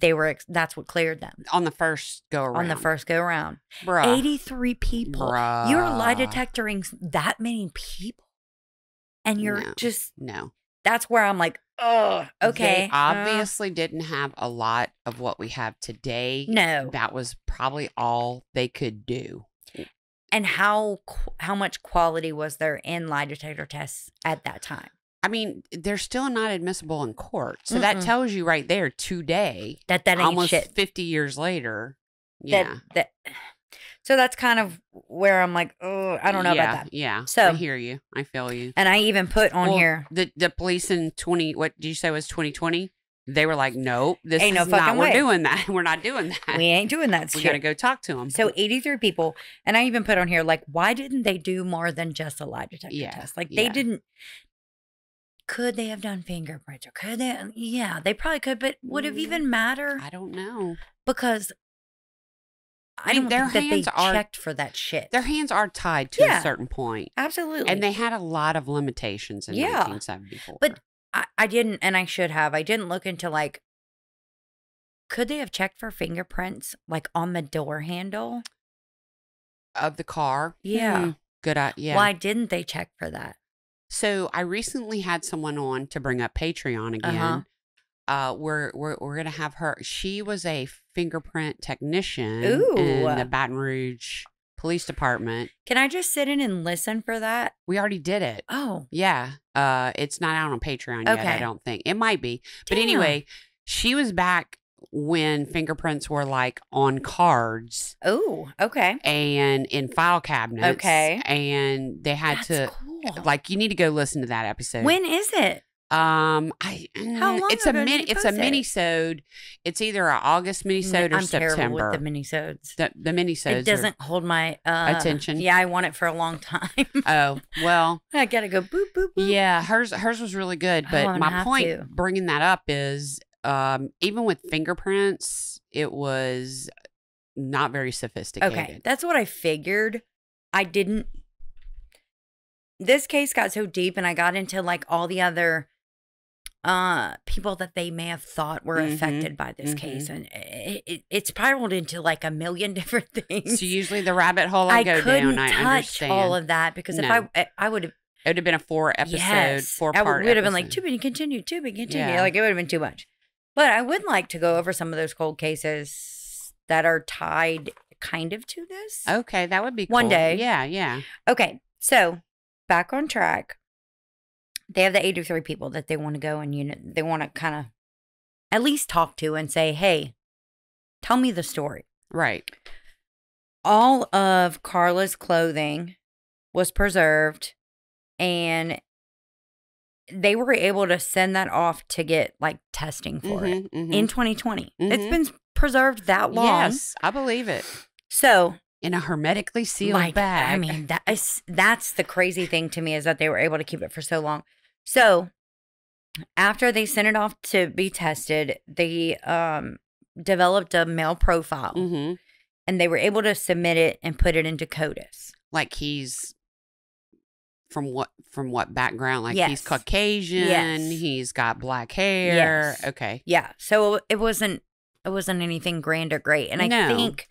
that's what cleared them. On the first go around. Bruh. 83 people. Bruh. You're lie detectoring that many people, and you're No. that's where I'm like, oh, okay. They obviously didn't have a lot of what we have today. No. That was probably all they could do. And how much quality was there in lie detector tests at that time? I mean, they're still not admissible in court. So that tells you right there today. That ain't almost shit. 50 years later. Yeah. So that's kind of where I'm like, oh, I don't know about that. Yeah. So I hear you. I feel you. And I even put on here. The police in what did you say was 2020? They were like, nope, this ain't is no fucking not, way. we're doing that. We're not doing that. We ain't doing that We shit. got to go talk to them. So 83 people. And I even put on here, like, why didn't they do more than just a lie detector test? Like, they didn't. Could they have done fingerprints? Or could they? Yeah, they probably could. But would it even matter? I don't know. Because I don't think that they checked for that shit. Their hands are tied to a certain point. Absolutely. And they had a lot of limitations in 1974. But I didn't, and I should have. I didn't look into, like, could they have checked for fingerprints, like, on the door handle? Of the car? Yeah. Good idea. Why didn't they check for that? So I recently had someone on to bring up Patreon again. We're gonna have her. She was a fingerprint technician in the Baton Rouge Police Department. Can I just sit in and listen for that? We already did it. Oh, yeah. It's not out on Patreon yet. I don't think it might be. But Damn. anyway, she was back when fingerprints were like on cards. Oh, okay. And in file cabinets. Okay. And they had That's cool. like, you need to go listen to that episode. When is it? How long it's ago a did mini he it's a post it? mini-sode. It's either an August mini-sode or I'm terrible September. with the mini-sodes. The mini-sodes It doesn't hold my attention. Yeah, I want it for a long time. Oh, well. I gotta go boop boop boop. Yeah, hers was really good. But I'm my gonna have point to. bringing that up is even with fingerprints, it was not very sophisticated. Okay, that's what I figured. I didn't. This case got so deep, and I got into like all the other people that they may have thought were affected by this case, and it spiraled into like a million different things. So usually the rabbit hole I go couldn't down. I touch understand all of that because No. if I would have. It would have been a 4-episode, 4-part. It would have been like to be continued. Yeah. Like it would have been too much. But I would like to go over some of those cold cases that are tied kind of to this. Okay, that would be cool. One day. Yeah. Okay, so back on track. They have the 83 people that they want to go and they want to kind of at least talk to and say, hey, tell me the story. Right. All of Carla's clothing was preserved, and they were able to send that off to get like testing for it in 2020. It's been preserved that long. Yes, I believe it. So in a hermetically sealed bag. I mean, that's the crazy thing to me is that they were able to keep it for so long. So after they sent it off to be tested, they developed a male profile, and they were able to submit it and put it into CODIS. Like he's from what background? Like Yes. he's Caucasian. Yes. He's got black hair. Yes. Okay. Yeah. So it wasn't anything grand or great. And I No. think,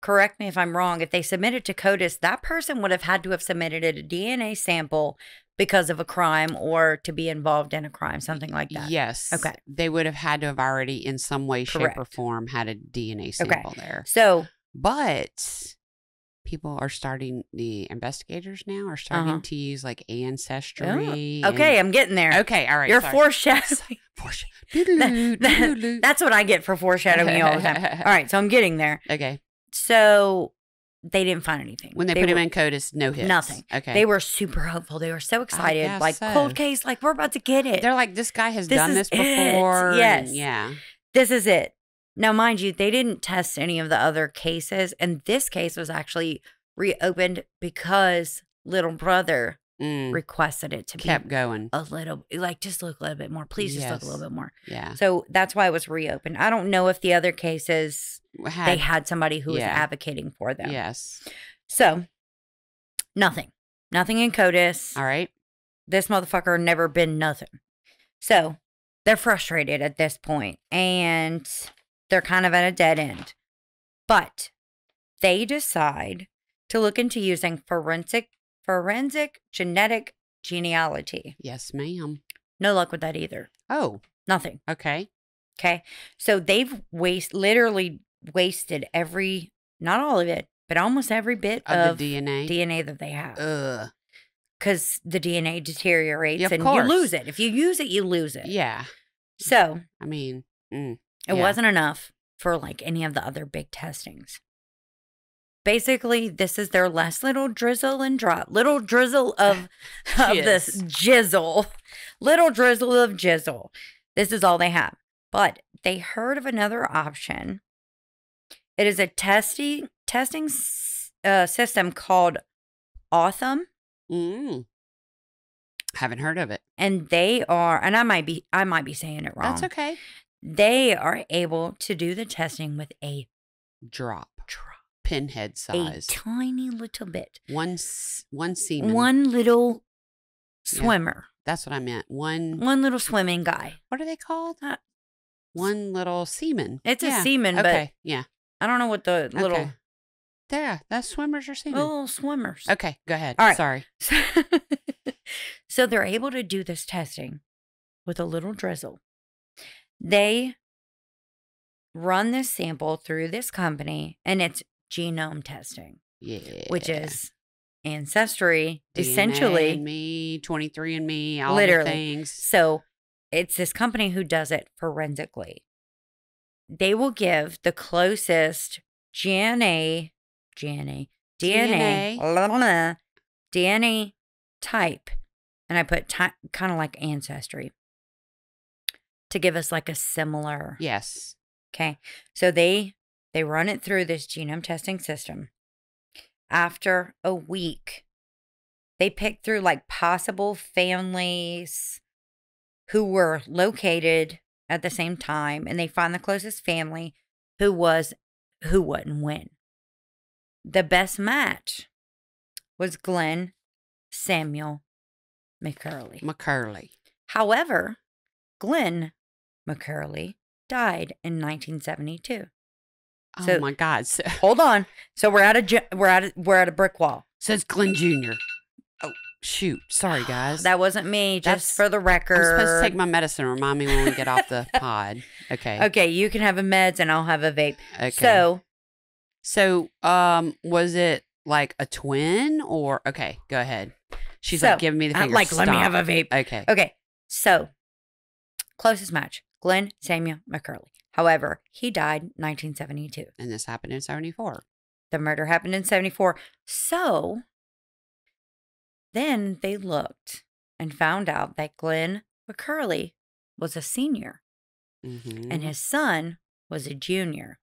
correct me if I'm wrong, if they submitted to CODIS, that person would have had to have submitted a DNA sample because of a crime or to be involved in a crime, something like that. Yes. Okay. They would have had to have already in some way, shape, or Correct. form had a DNA sample there. So, But the investigators now are starting to use like Ancestry. okay, I'm getting there. Okay, all right. You're sorry. foreshadowing. That's what I get for foreshadowing you all the time. All right, so I'm getting there. Okay. So they didn't find anything. When they put him in CODIS, no hits. Nothing. Okay. They were super hopeful. They were so excited. guess Like, so. cold case, like, we're about to get it. They're like, this guy has This done is this it. before. Yes. And yeah. This is it. Now, mind you, they didn't test any of the other cases. And this case was actually reopened because little brother requested it to Kept be going. a little, like, just look a little bit more. Please just look a little bit more. Yeah. So that's why it was reopened. I don't know if the other cases, they had somebody who was advocating for them. Yes. So, nothing in CODIS. All right. This motherfucker never been nothing. So, they're frustrated at this point, and they're kind of at a dead end. But they decide to look into using forensic genetic genealogy. Yes, ma'am. No luck with that either. Oh. Nothing. Okay. Okay. So they've literally wasted not all of it, but almost every bit of the DNA that they have. Ugh. Because the DNA deteriorates Yeah, of and course. you lose it. If you use it, you lose it. Yeah. So I mean, it wasn't enough for like any of the other big testings. Basically, this is their last little drizzle and drop. Little drizzle of this jizzle. Little drizzle of jizzle. This is all they have. But they heard of another option. It is a testing system called Autumn. Haven't heard of it. And they are, and I might be saying it wrong. That's okay. They are able to do the testing with a Drop. Pinhead size. A tiny little bit. One semen. One little swimmer. That's what I meant. One little swimming guy. What are they called? One little semen. It's a semen, but okay. Yeah. I don't know what the little. There, that's swimmers or semen. Little swimmers. Okay, go ahead. All right. Sorry. So they're able to do this testing with a little drizzle. They run this sample through this company, and it's genome testing. Yeah. Which is Ancestry, DNA essentially. And me, 23andMe, all literally. the things. So it's this company who does it forensically. They will give the closest DNA type, and I put kind of like Ancestry, to give us like a similar. Yes. Okay. So they run it through this genome testing system. After a week, they pick through like possible families who were located at the same time, and they find the closest family who wouldn't win. The best match was Glenn Samuel McCurley. However, Glenn McCurley died in 1972. So, oh my God! So, hold on. So we're at a brick wall. So it's Glenn Jr. Oh shoot! Sorry guys. That wasn't me. Just for the record. I'm supposed to take my medicine. Remind me when we get off the pod. Okay. Okay. You can have a meds and I'll have a vape. Okay. So was it like a twin or okay? Go ahead. She's like giving me the finger. Like, let me have a vape. Okay. Okay. So closest match: Glenn Samuel McCurley. However, he died 1972. And this happened in 74. The murder happened in 74. So then they looked and found out that Glenn McCurley was a senior and his son was a junior.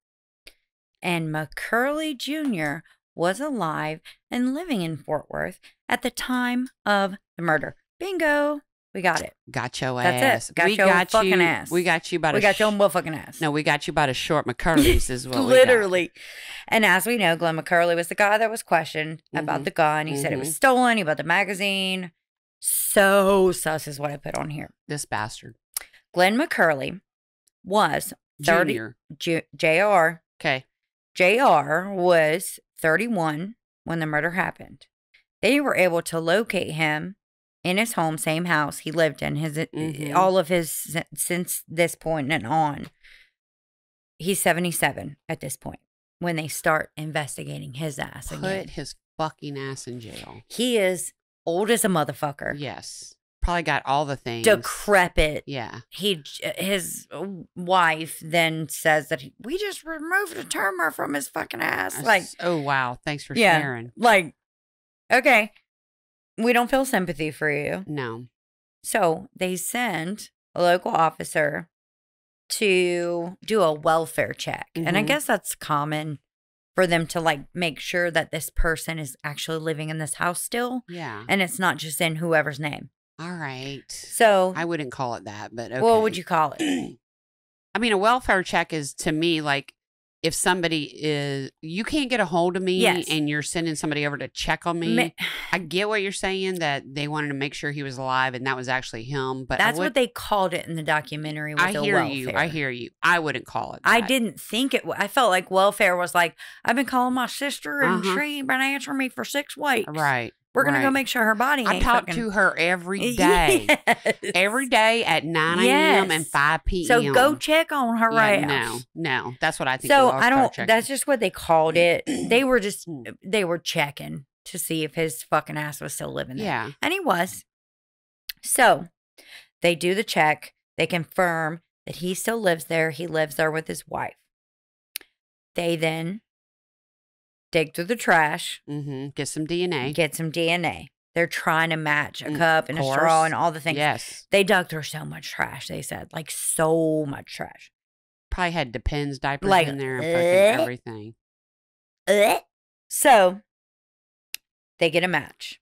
And McCurley Jr. was alive and living in Fort Worth at the time of the murder. Bingo. We got it. Got your ass. That's it. We got your fucking ass. We got you by We got your motherfucking ass. No, we got you by the short McCurleys is what Literally. we got. And as we know, Glenn McCurley was the guy that was questioned about the gun. He said it was stolen. He bought the magazine. So sus is what I put on here. This bastard. Glenn McCurley was 30. Junior. JR. Okay. JR was 31 when the murder happened. They were able to locate him in his home, same house he lived in, all of his, since this point and on. He's 77 at this point when they start investigating his ass again. Put his fucking ass in jail. He is old as a motherfucker. Yes. Probably got all the things. Decrepit. Yeah. His wife then says that we just removed a tumor from his fucking ass. Like, oh, wow. Thanks for sharing. Like, okay. We don't feel sympathy for you. No. So they send a local officer to do a welfare check. And I guess that's common for them to like make sure that this person is actually living in this house still. Yeah. And it's not just in whoever's name. All right. So I wouldn't call it that, but okay. What would you call it? I mean, a welfare check is to me like if somebody is, you can't get a hold of me and you're sending somebody over to check on me. I get what you're saying, that they wanted to make sure he was alive and that was actually him. But that's what they called it in the documentary. Was I hear you. I wouldn't call it that. I didn't think it. I felt like welfare was like, I've been calling my sister and she ain't been answering me for 6 weeks. Right. We're going to go make sure her body ain't I talk to her every day. Yes. Every day at 9 a.m. and 5 p.m. So go check on her ass. No. That's what I think. So I don't, that's just what they called it. They were just, they were checking to see if his fucking ass was still living there. Yeah. And he was. So they do the check. They confirm that he still lives there. He lives there with his wife. They then dig through the trash. Get some DNA. They're trying to match a cup and a straw and all the things. Yes. They dug through so much trash, they said. Like, so much trash. Probably had Depends diapers in there and fucking everything. So, they get a match.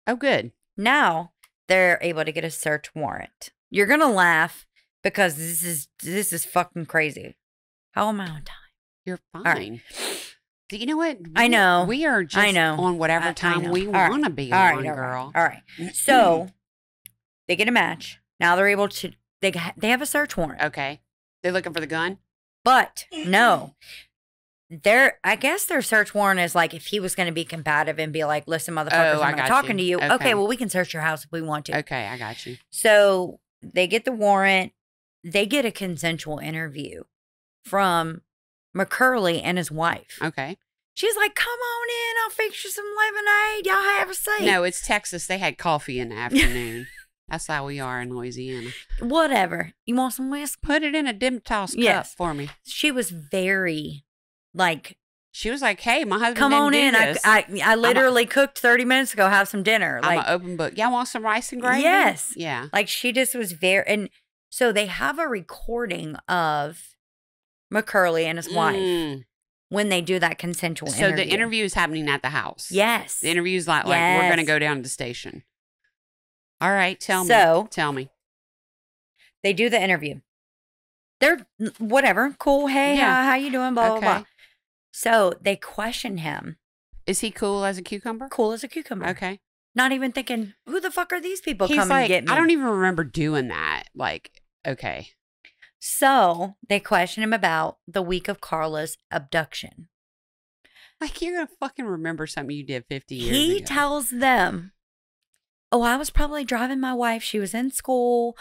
Oh, good. Now, they're able to get a search warrant. You're going to laugh because this is fucking crazy. How am I on time? You're fine. Right. You know what? I know. We are just on whatever time we want to be on, girl. All right. So they get a match. Now they're able to, they have a search warrant. Okay. They're looking for the gun? But no. I guess their search warrant is like if he was going to be combative and be like, listen, motherfuckers, I'm not talking to you. Okay, well, we can search your house if we want to. Okay, I got you. So they get the warrant. They get a consensual interview from McCurley and his wife. Okay. She's like, come on in. I'll fix you some lemonade. Y'all have a seat. No, it's Texas. They had coffee in the afternoon. That's how we are in Louisiana. Whatever. You want some whiskey? Put it in a Dimitas cup for me. She was very, like... She was like, hey, my husband come on in. This. I literally cooked 30 minutes ago. Have some dinner. I'm an open book. Y'all want some rice and gravy? Yes. Yeah. Like, she just was very... And So they have a recording of McCurley and his wife when they do that consensual interview. So the interview is happening at the house. Yes. The interview is like we're going to go down to the station. All right, tell me. They do the interview. They're whatever, cool. Hey, how you doing? Blah, blah, blah. So they question him. Is he cool as a cucumber? Cool as a cucumber. Okay. Not even thinking, who the fuck are these people coming like, to get me? I don't even remember doing that. Like, okay. So they question him about the week of Carla's abduction. Like, you're going to fucking remember something you did 50 years ago. He tells them, oh, I was probably driving my wife. She was in school.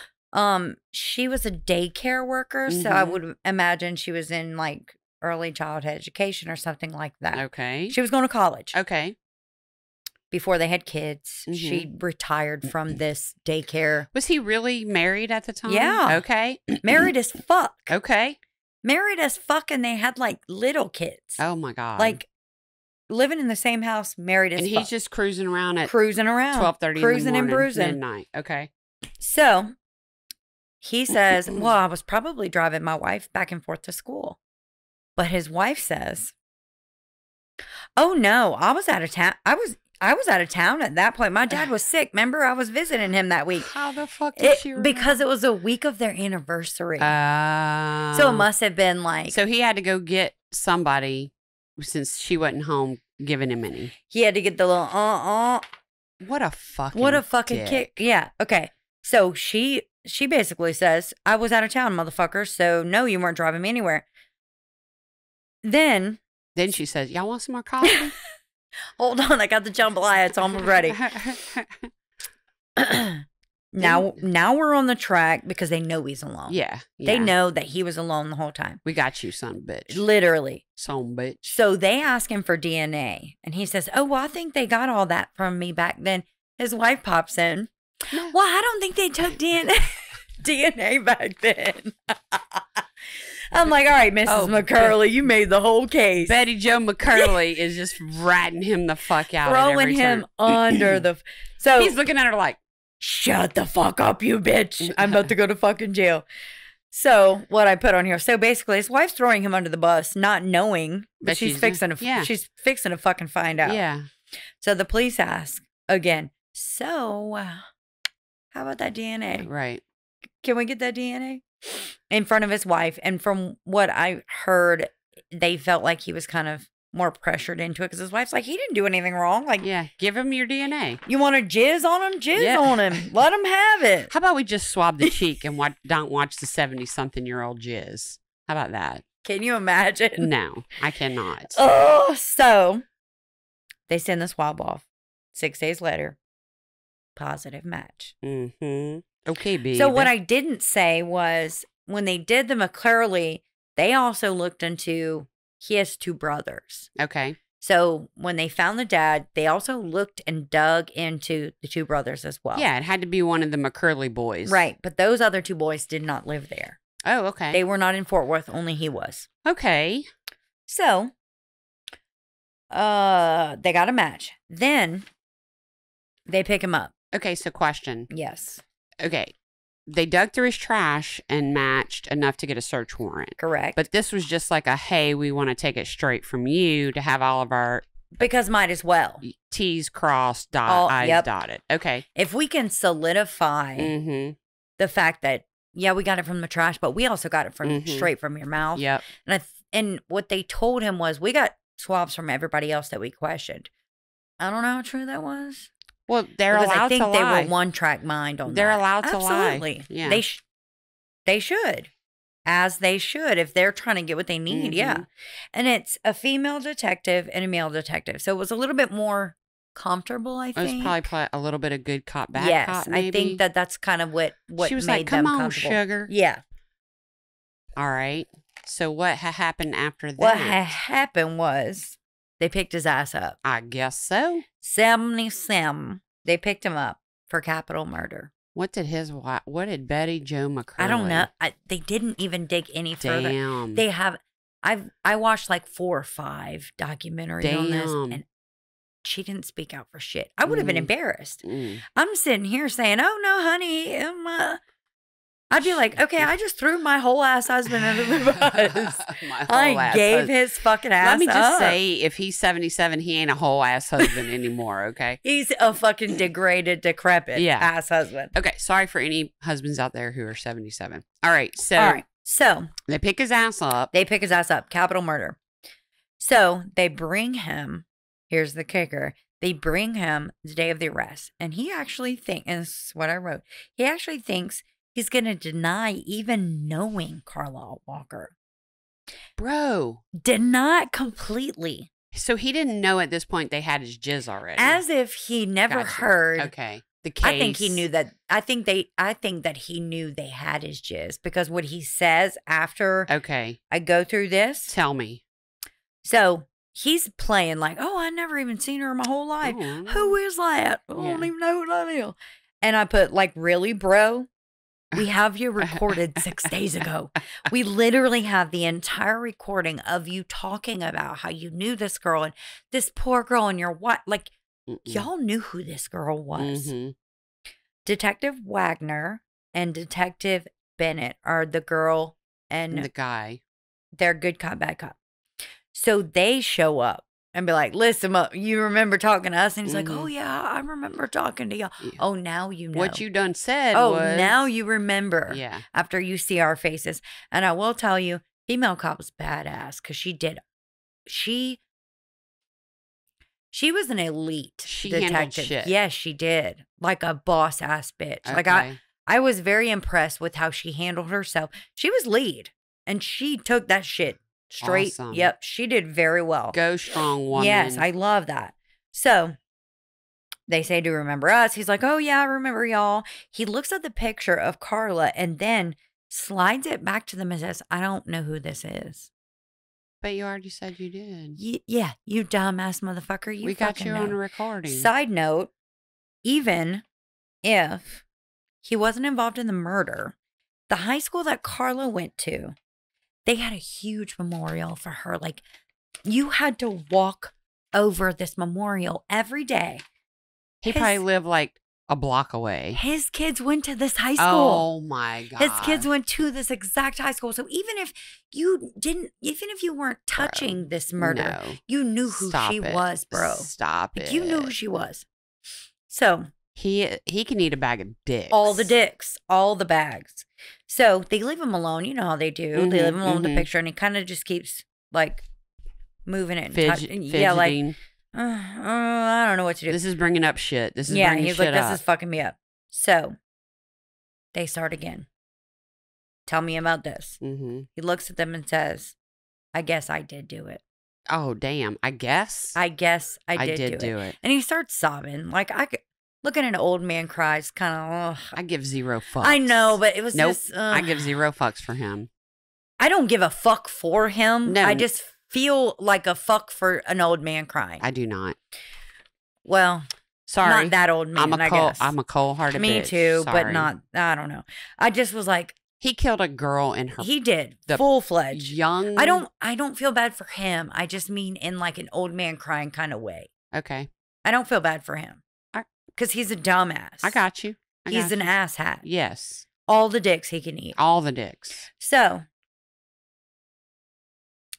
She was a daycare worker. So I would imagine she was in like early childhood education or something like that. Okay. She was going to college. Okay. Before they had kids. She retired from this daycare. Was he really married at the time? Yeah. Okay. Married as fuck. Okay. Married as fuck, and they had like little kids. Oh my God. Like living in the same house, married as fuck. And he's just cruising around at 12:30 cruising and bruising. midnight. Okay. So he says, well, I was probably driving my wife back and forth to school. But his wife says, oh no, I was out of town. I was out of town at that point. My dad was sick. Remember, I was visiting him that week. How the fuck did she remember? Because it was a week of their anniversary. So it must have been like. So he had to go get somebody since she wasn't home giving him any. He had to get the little What a fucking dick. kick. Yeah. Okay. So she basically says, I was out of town, motherfucker. So no, you weren't driving me anywhere. Then she says, y'all want some more coffee? Hold on, I got the jambalaya. It's almost ready. Now we're on the track because they know he's alone. Yeah. They know that he was alone the whole time. We got you, son of a bitch. Literally. Son of a bitch. So they ask him for DNA. And he says, oh, well, I think they got all that from me back then. His wife pops in. Well, I don't think they took DNA back then. I'm like, all right, Mrs. McCurley, you made the whole case. Betty Jo McCurley is just ratting him the fuck out. Throwing him under the... So he's looking at her like, shut the fuck up, you bitch. I'm about to go to fucking jail. So what I put on here. So basically, his wife's throwing him under the bus, not knowing that she's fixing to fucking find out. Yeah. So the police ask again, so how about that DNA? Right. Can we get that DNA? In front of his wife. And from what I heard, they felt like he was kind of more pressured into it because his wife's like, he didn't do anything wrong. Like, yeah, give him your DNA. You want to jizz on him? Jizz on him. Let him have it. How about we just swab the cheek and don't watch the 70-something-year-old jizz? How about that? Can you imagine? No, I cannot. Oh, so they send the swab off. 6 days later, positive match. Mm-hmm. Okay, baby. So what I didn't say was when they did the McCurley, they also looked into he has two brothers. Okay. So when they found the dad, they also looked and dug into the two brothers as well. Yeah, it had to be one of the McCurley boys. Right. But those other two boys did not live there. Oh, okay. They were not in Fort Worth. Only he was. Okay. So they got a match. Then they pick him up. Okay, so question. Yes. Okay. They dug through his trash and matched enough to get a search warrant. Correct. But this was just like a, hey, we want to take it straight from you to have all of our... Because might as well. T's crossed, I's dotted. Okay. If we can solidify the fact that, yeah, we got it from the trash, but we also got it from straight from your mouth. Yep. And what they told him was, we got swabs from everybody else that we questioned. I don't know how true that was. Well, they're allowed to lie. I think they were one-track mind on that. They're allowed to lie. Absolutely. Yeah. They should. As they should, if they're trying to get what they need, yeah. And it's a female detective and a male detective. So it was a little bit more comfortable, I think. It was probably a little bit of good cop, bad cop, maybe. I think that's kind of what she was made like, come them on, comfortable. sugar. Yeah. All right. So what happened after that? What happened was they picked his ass up. I guess so. 77. They picked him up for capital murder. What did Betty Jo McCurley? I don't know. They didn't even dig any further. Damn. They have. I watched like 4 or 5 documentaries on this, and she didn't speak out for shit. I would have been embarrassed. I'm sitting here saying, "Oh no, honey, I'd be like, okay, I just threw my whole ass husband under the bus. My whole I ass gave husband. his fucking ass Let me just up. say, if he's 77, he ain't a whole ass husband anymore, okay? He's a fucking degraded, decrepit ass husband. Okay, sorry for any husbands out there who are 77. All right, so they pick his ass up. Capital murder. So they bring him, here's the kicker, they bring him the day of the arrest. And he actually thinks, and this is what I wrote, he actually thinks he's going to deny even knowing Carla Walker. Bro. Deny completely. So he didn't know at this point they had his jizz already. As if he never heard. Okay. The case. I think he knew that. I think that he knew they had his jizz because what he says after I go through this. Tell me. So he's playing like, oh, I never even seen her in my whole life. Oh. Who is that? I don't even know who that is. And I put like, really, bro? We have you recorded 6 days ago. We literally have the entire recording of you talking about how you knew this girl and this poor girl and your what? Like, y'all knew who this girl was. Mm-hmm. Detective Wagner and Detective Bennett are the girl and the guy. They're good cop, bad cop. So they show up and be like, listen, you remember talking to us? And he's like, oh, yeah, I remember talking to y'all. Yeah. Oh, now you know. What you done said was. Now you remember. Yeah. After you see our faces. And I will tell you, female cop was badass because she was an elite detective. Shit. Yes, she did. Like a boss ass bitch. Okay. Like I was very impressed with how she handled herself. She was lead and she took that shit straight. Awesome. Yep. She did very well. Go strong woman. Yes. I love that. So they say, do you remember us? He's like, oh yeah, I remember y'all. He looks at the picture of Carla and then slides it back to them and says, I don't know who this is. But you already said you did. Yeah, you dumbass motherfucker. We got you on a recording. Side note, even if he wasn't involved in the murder, the high school that Carla went to, they had a huge memorial for her. Like, you had to walk over this memorial every day. He probably lived like a block away. His kids went to this high school. Oh my God. His kids went to this exact high school. So even if you weren't touching this murder, you knew who she was, bro. Stop it. You knew who she was. So he can eat a bag of dicks. All the dicks, all the bags. So they leave him alone. You know how they do. Mm-hmm, they leave him alone with the picture, and he kind of just keeps like moving it and touching. Yeah, like I don't know what to do. This is bringing up shit. This is bringing he's shit like, this up. is fucking me up. So they start again. Tell me about this. Mm-hmm. He looks at them and says, I guess I did do it. Oh, damn. I guess I did do it. And he starts sobbing. Like, looking at an old man cries, kind of, I give zero fucks. I know, but it was just. I give zero fucks for him. I don't give a fuck for him. No. I just feel like a fuck for an old man crying. I do not. Well, sorry. Not that old man, I guess. I'm a cold-hearted bitch. Me too, sorry. But not, I don't know. I just was like. He killed a girl in her. He did. Full-fledged. Young. I don't feel bad for him. I just mean in like an old man crying kind of way. Okay. I don't feel bad for him. Because he's a dumbass. I got you. He's an asshat. Yes. All the dicks he can eat. All the dicks. So,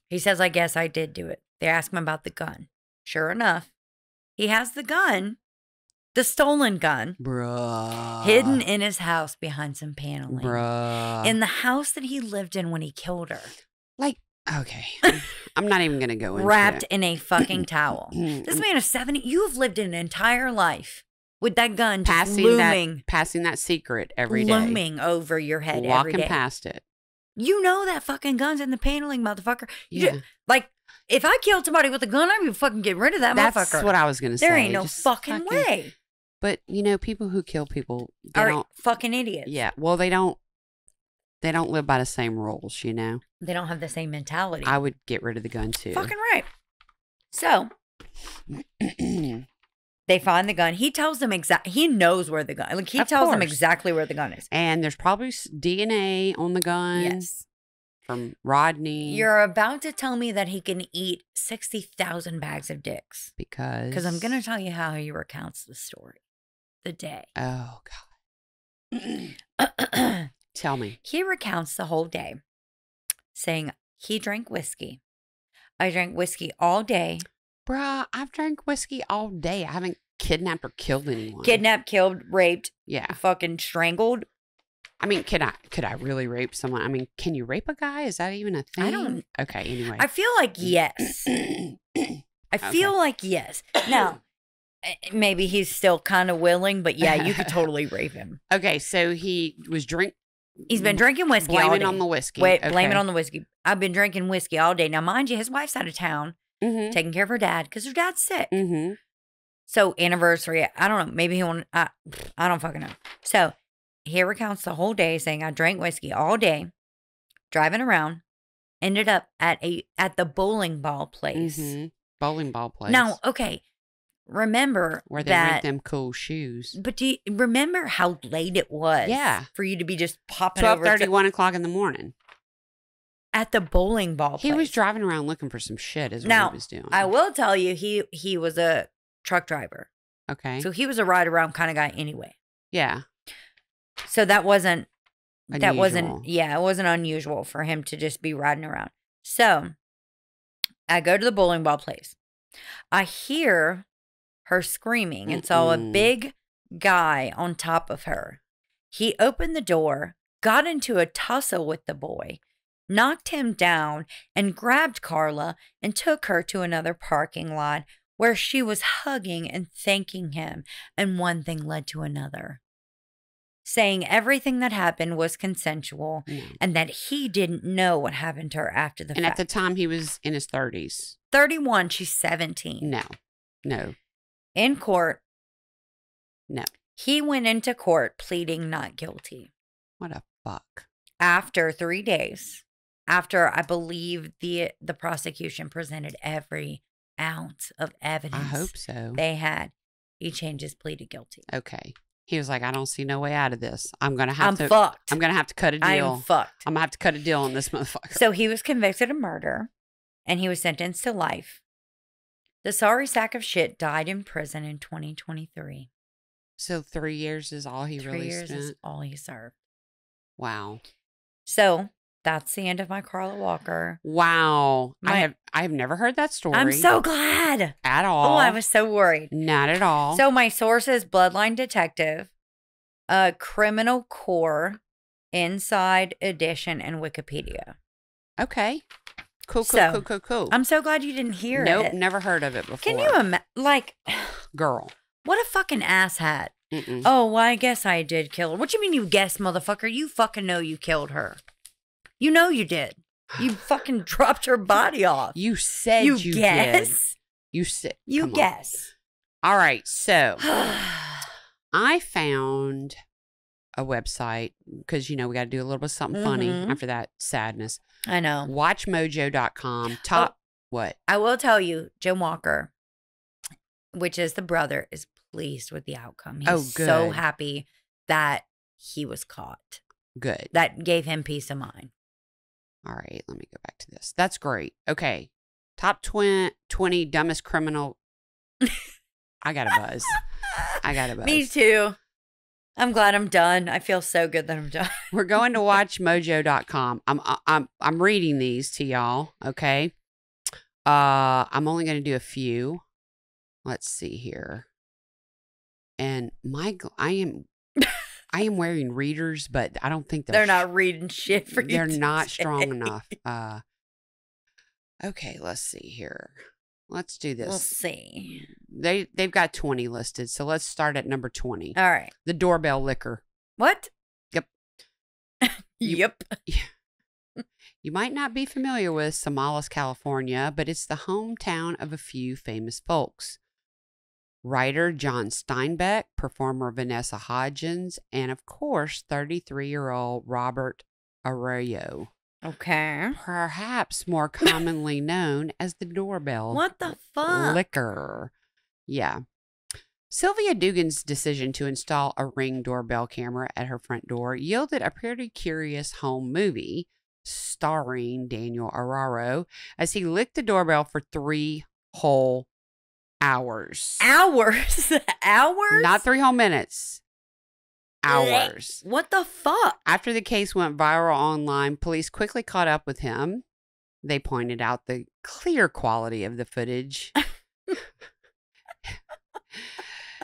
he says, I guess I did do it. They ask him about the gun. Sure enough, he has the gun, the stolen gun, bruh, hidden in his house behind some paneling. Bruh. In the house that he lived in when he killed her. Like, okay. I'm not even going to go into wrapped it. in a fucking towel. This man is 70. You have lived an entire life with that gun just passing that secret every day. Looming over your head every day. Walking past it. You know that fucking gun's in the paneling, motherfucker. Like, if I killed somebody with a gun, I would fucking get rid of that motherfucker. That's what I was going to say. There ain't no fucking way. But, you know, people who kill people are fucking idiots. Yeah. Well, they don't live by the same rules, you know? They don't have the same mentality. I would get rid of the gun, too. Fucking right. So, they find the gun. He tells them he knows where the gun, like he tells them exactly where the gun is. And there's probably DNA on the gun. Yes. From Rodney. You're about to tell me that he can eat 60,000 bags of dicks. Because I'm going to tell you how he recounts the story. The day. Oh, God. Tell me. He recounts the whole day, saying he drank whiskey. I drank whiskey all day. Bruh, I've drank whiskey all day. I haven't kidnapped or killed anyone. Kidnapped, killed, raped, Yeah. fucking strangled. I mean, could I really rape someone? I mean, can you rape a guy? Is that even a thing? I don't. Okay, anyway. I feel like yes. I feel like yes. Now, maybe he's still kind of willing, but yeah, you could totally rape him. Okay, so he was He's been drinking whiskey all day. Blaming on the whiskey. Wait, blame it on the whiskey. I've been drinking whiskey all day. Now, mind you, his wife's out of town, taking care of her dad because her dad's sick. So, anniversary, I don't know. Maybe he won't. I don't fucking know. So, he recounts the whole day saying, I drank whiskey all day, driving around, ended up at the bowling ball place. Bowling ball place. Now, okay, remember where they that, make them cool shoes. But do you remember how late it was? Yeah. For you to be just popping 12:30, 1 o'clock in the morning. At the bowling ball place. He was driving around looking for some shit is what he was doing. I will tell you, he was a truck driver. Okay. So he was a ride around kind of guy anyway. Yeah. So that wasn't Unusual. it wasn't unusual for him to just be riding around. So I go to the bowling ball place. I hear her screaming and saw a big guy on top of her. He opened the door, got into a tussle with the boy, knocked him down, and grabbed Carla and took her to another parking lot where she was hugging and thanking him. And one thing led to another, saying everything that happened was consensual and that he didn't know what happened to her after the fact. And at the time, he was in his 30s. 31, she's 17. No. In court. No. He went into court pleading not guilty. What a fuck. After 3 days, after I believe the prosecution presented every ounce of evidence. I hope so. They had. He changed his plea to guilty. Okay. He was like, I don't see no way out of this. I'm fucked. I'm going to have to cut a deal. I'm fucked. I'm going to have to cut a deal on this motherfucker. So he was convicted of murder and he was sentenced to life. The sorry sack of shit died in prison in 2023. So 3 years is all he really spent? 3 years is all he served. Wow. So that's the end of my Carla Walker. Wow. I have never heard that story. I'm so glad. At all. Oh, I was so worried. Not at all. So my source is Bloodline Detective, Criminal Core, Inside Edition, and Wikipedia. Okay. Cool. I'm so glad you didn't hear it. Nope, never heard of it before. Can you imagine? Girl. What a fucking asshat. Oh, well, I guess I did kill her. What you mean you guessed, motherfucker? You fucking know you killed her. You know you did. You fucking dropped her body off. You said you guess? did. You said. You guess. All right, so I found a website because, we got to do a little bit of something funny after that sadness. I know. Watchmojo.com. What? I will tell you, Joe Walker, which is the brother, is pleased with the outcome. He's good. So happy that he was caught. Good. That gave him peace of mind. All right, let me go back to this. That's great. Okay. Top 20 dumbest criminal. I got a buzz. Me too. I'm glad I'm done. I feel so good that I'm done. We're going to watchmojo.com. I'm reading these to y'all, okay? I'm only going to do a few. Let's see here. And I am wearing readers, but I don't think they're not reading shit for you. They're not strong enough. Okay, let's see here. Let's do this. We'll see. They've got 20 listed, so let's start at number 20. All right. The doorbell licker. What? Yep. Yep. You might not be familiar with Samalas, California, but it's the hometown of a few famous folks. Writer John Steinbeck, performer Vanessa Hodgins, and of course, 33-year-old Robert Arroyo. Okay. Perhaps more commonly known as the doorbell. What the fuck? Licker. Yeah. Sylvia Dugan's decision to install a Ring doorbell camera at her front door yielded a pretty curious home movie starring Daniel Araro as he licked the doorbell for 3 whole hours. Hours? Hours? Not 3 whole minutes. hours. What the fuck? After the case went viral online, police quickly caught up with him. They pointed out the clear quality of the footage.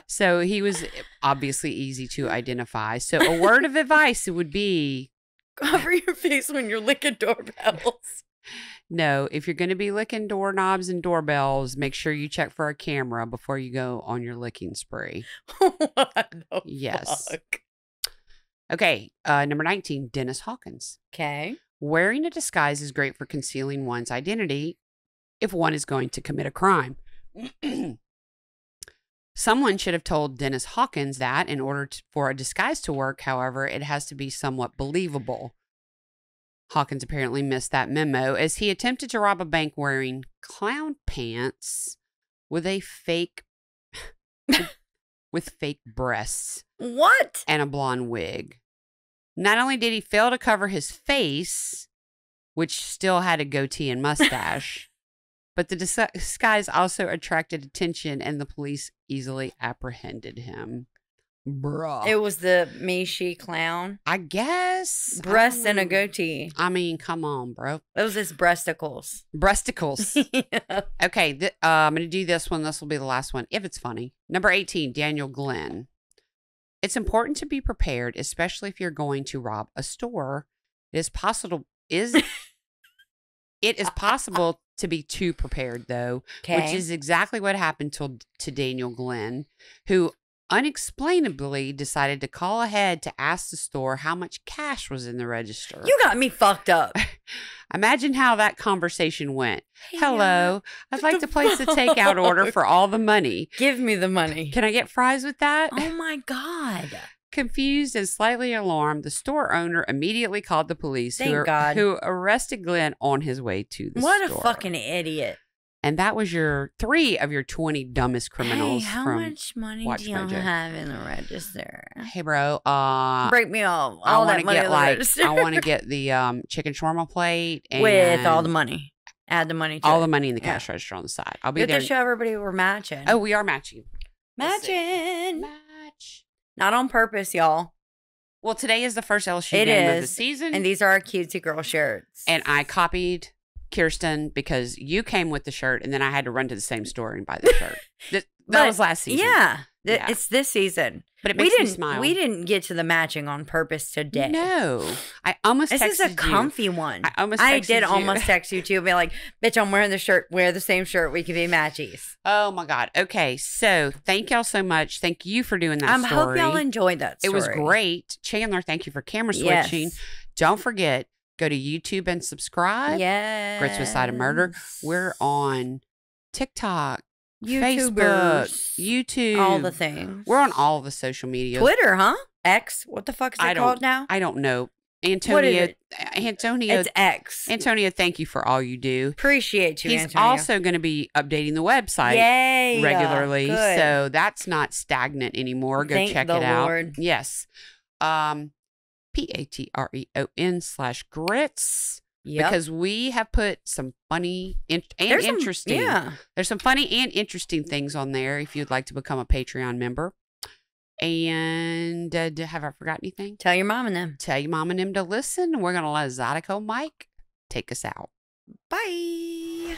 So he was obviously easy to identify. So a word of advice would be... Cover your face when you're licking doorbells. No, if you're going to be licking doorknobs and doorbells, make sure you check for a camera before you go on your licking spree. What the Yes. fuck? Okay, number 19, Dennis Hawkins. Okay. Wearing a disguise is great for concealing one's identity if one is going to commit a crime. Someone should have told Dennis Hawkins that in order for a disguise to work, however, it has to be somewhat believable. Hawkins apparently missed that memo as he attempted to rob a bank wearing clown pants with a fake with fake breasts. What? And a blonde wig. Not only did he fail to cover his face, which still had a goatee and mustache, but the disguise also attracted attention and the police easily apprehended him. Bruh. It was the me-she clown. I guess. Breasts and a goatee. I mean, come on, bro. It was his breasticles. Breasticles. Yeah. Okay, I'm going to do this one. This will be the last one, if it's funny. Number 18, Daniel Glenn. It's important to be prepared, especially if you're going to rob a store. It is possible to be too prepared, though, which is exactly what happened to Daniel Glenn, who unexplainably decided to call ahead to ask the store how much cash was in the register. You got me fucked up. Imagine how that conversation went. Hey, Hello, I'd like to place a takeout order for all the money. Give me the money. Can I get fries with that? Oh my God. Confused and slightly alarmed, the store owner immediately called the police, Thank God. who arrested Glenn on his way to the store. What a fucking idiot. And that was your 3 of your 20 dumbest criminals. Hey, how much money Watch do you Mojo. have in the register? Hey, bro. Break me off. I All want that to money get in the register. I want to get the chicken shawarma plate and with all the money. Add the money to all it. the money in the cash register on the side. I'll be You have there. to show everybody we're matching. Oh, we are matching. Matching. Match. Not on purpose, y'all. Well, today is the first LSU It game of the is. season. And these are our cutesy girl shirts. And I copied Kyrstin because you came with the shirt, and then I had to run to the same store and buy the shirt. That was last season. Yeah, Yeah. It's this season. But it makes me smile. We didn't get to the matching on purpose today. No. I almost texted you. This is a comfy one. I did almost text you too. Be like, bitch, I'm wearing the shirt. Wear the same shirt. We could be matchies. Oh my God. Okay. So thank y'all so much. Thank you for doing that story. I hope y'all enjoyed that story. It was great. Chandler, thank you for camera switching. Yes. Don't forget, go to YouTube and subscribe. Yes. Grits with Side of Murder. We're on TikTok, YouTubers, Facebook, YouTube. all the things. We're on all the social media. Twitter, huh? X. What the fuck is it called now? I don't know. What is Antonio, it's X. Antonio, thank you for all you do. Appreciate you, He's Antonio. also going to be updating the website Yay, regularly. good. So that's not stagnant anymore. Go Thank check the it out. Lord. Yes. Patreon.com/grits. Yep. Because we have put some funny and interesting. There's some funny and interesting things on there if you'd like to become a Patreon member. And have I forgot anything? Tell your mom and them. Tell your mom and them to listen. We're going to let Zydeco Mike take us out. Bye.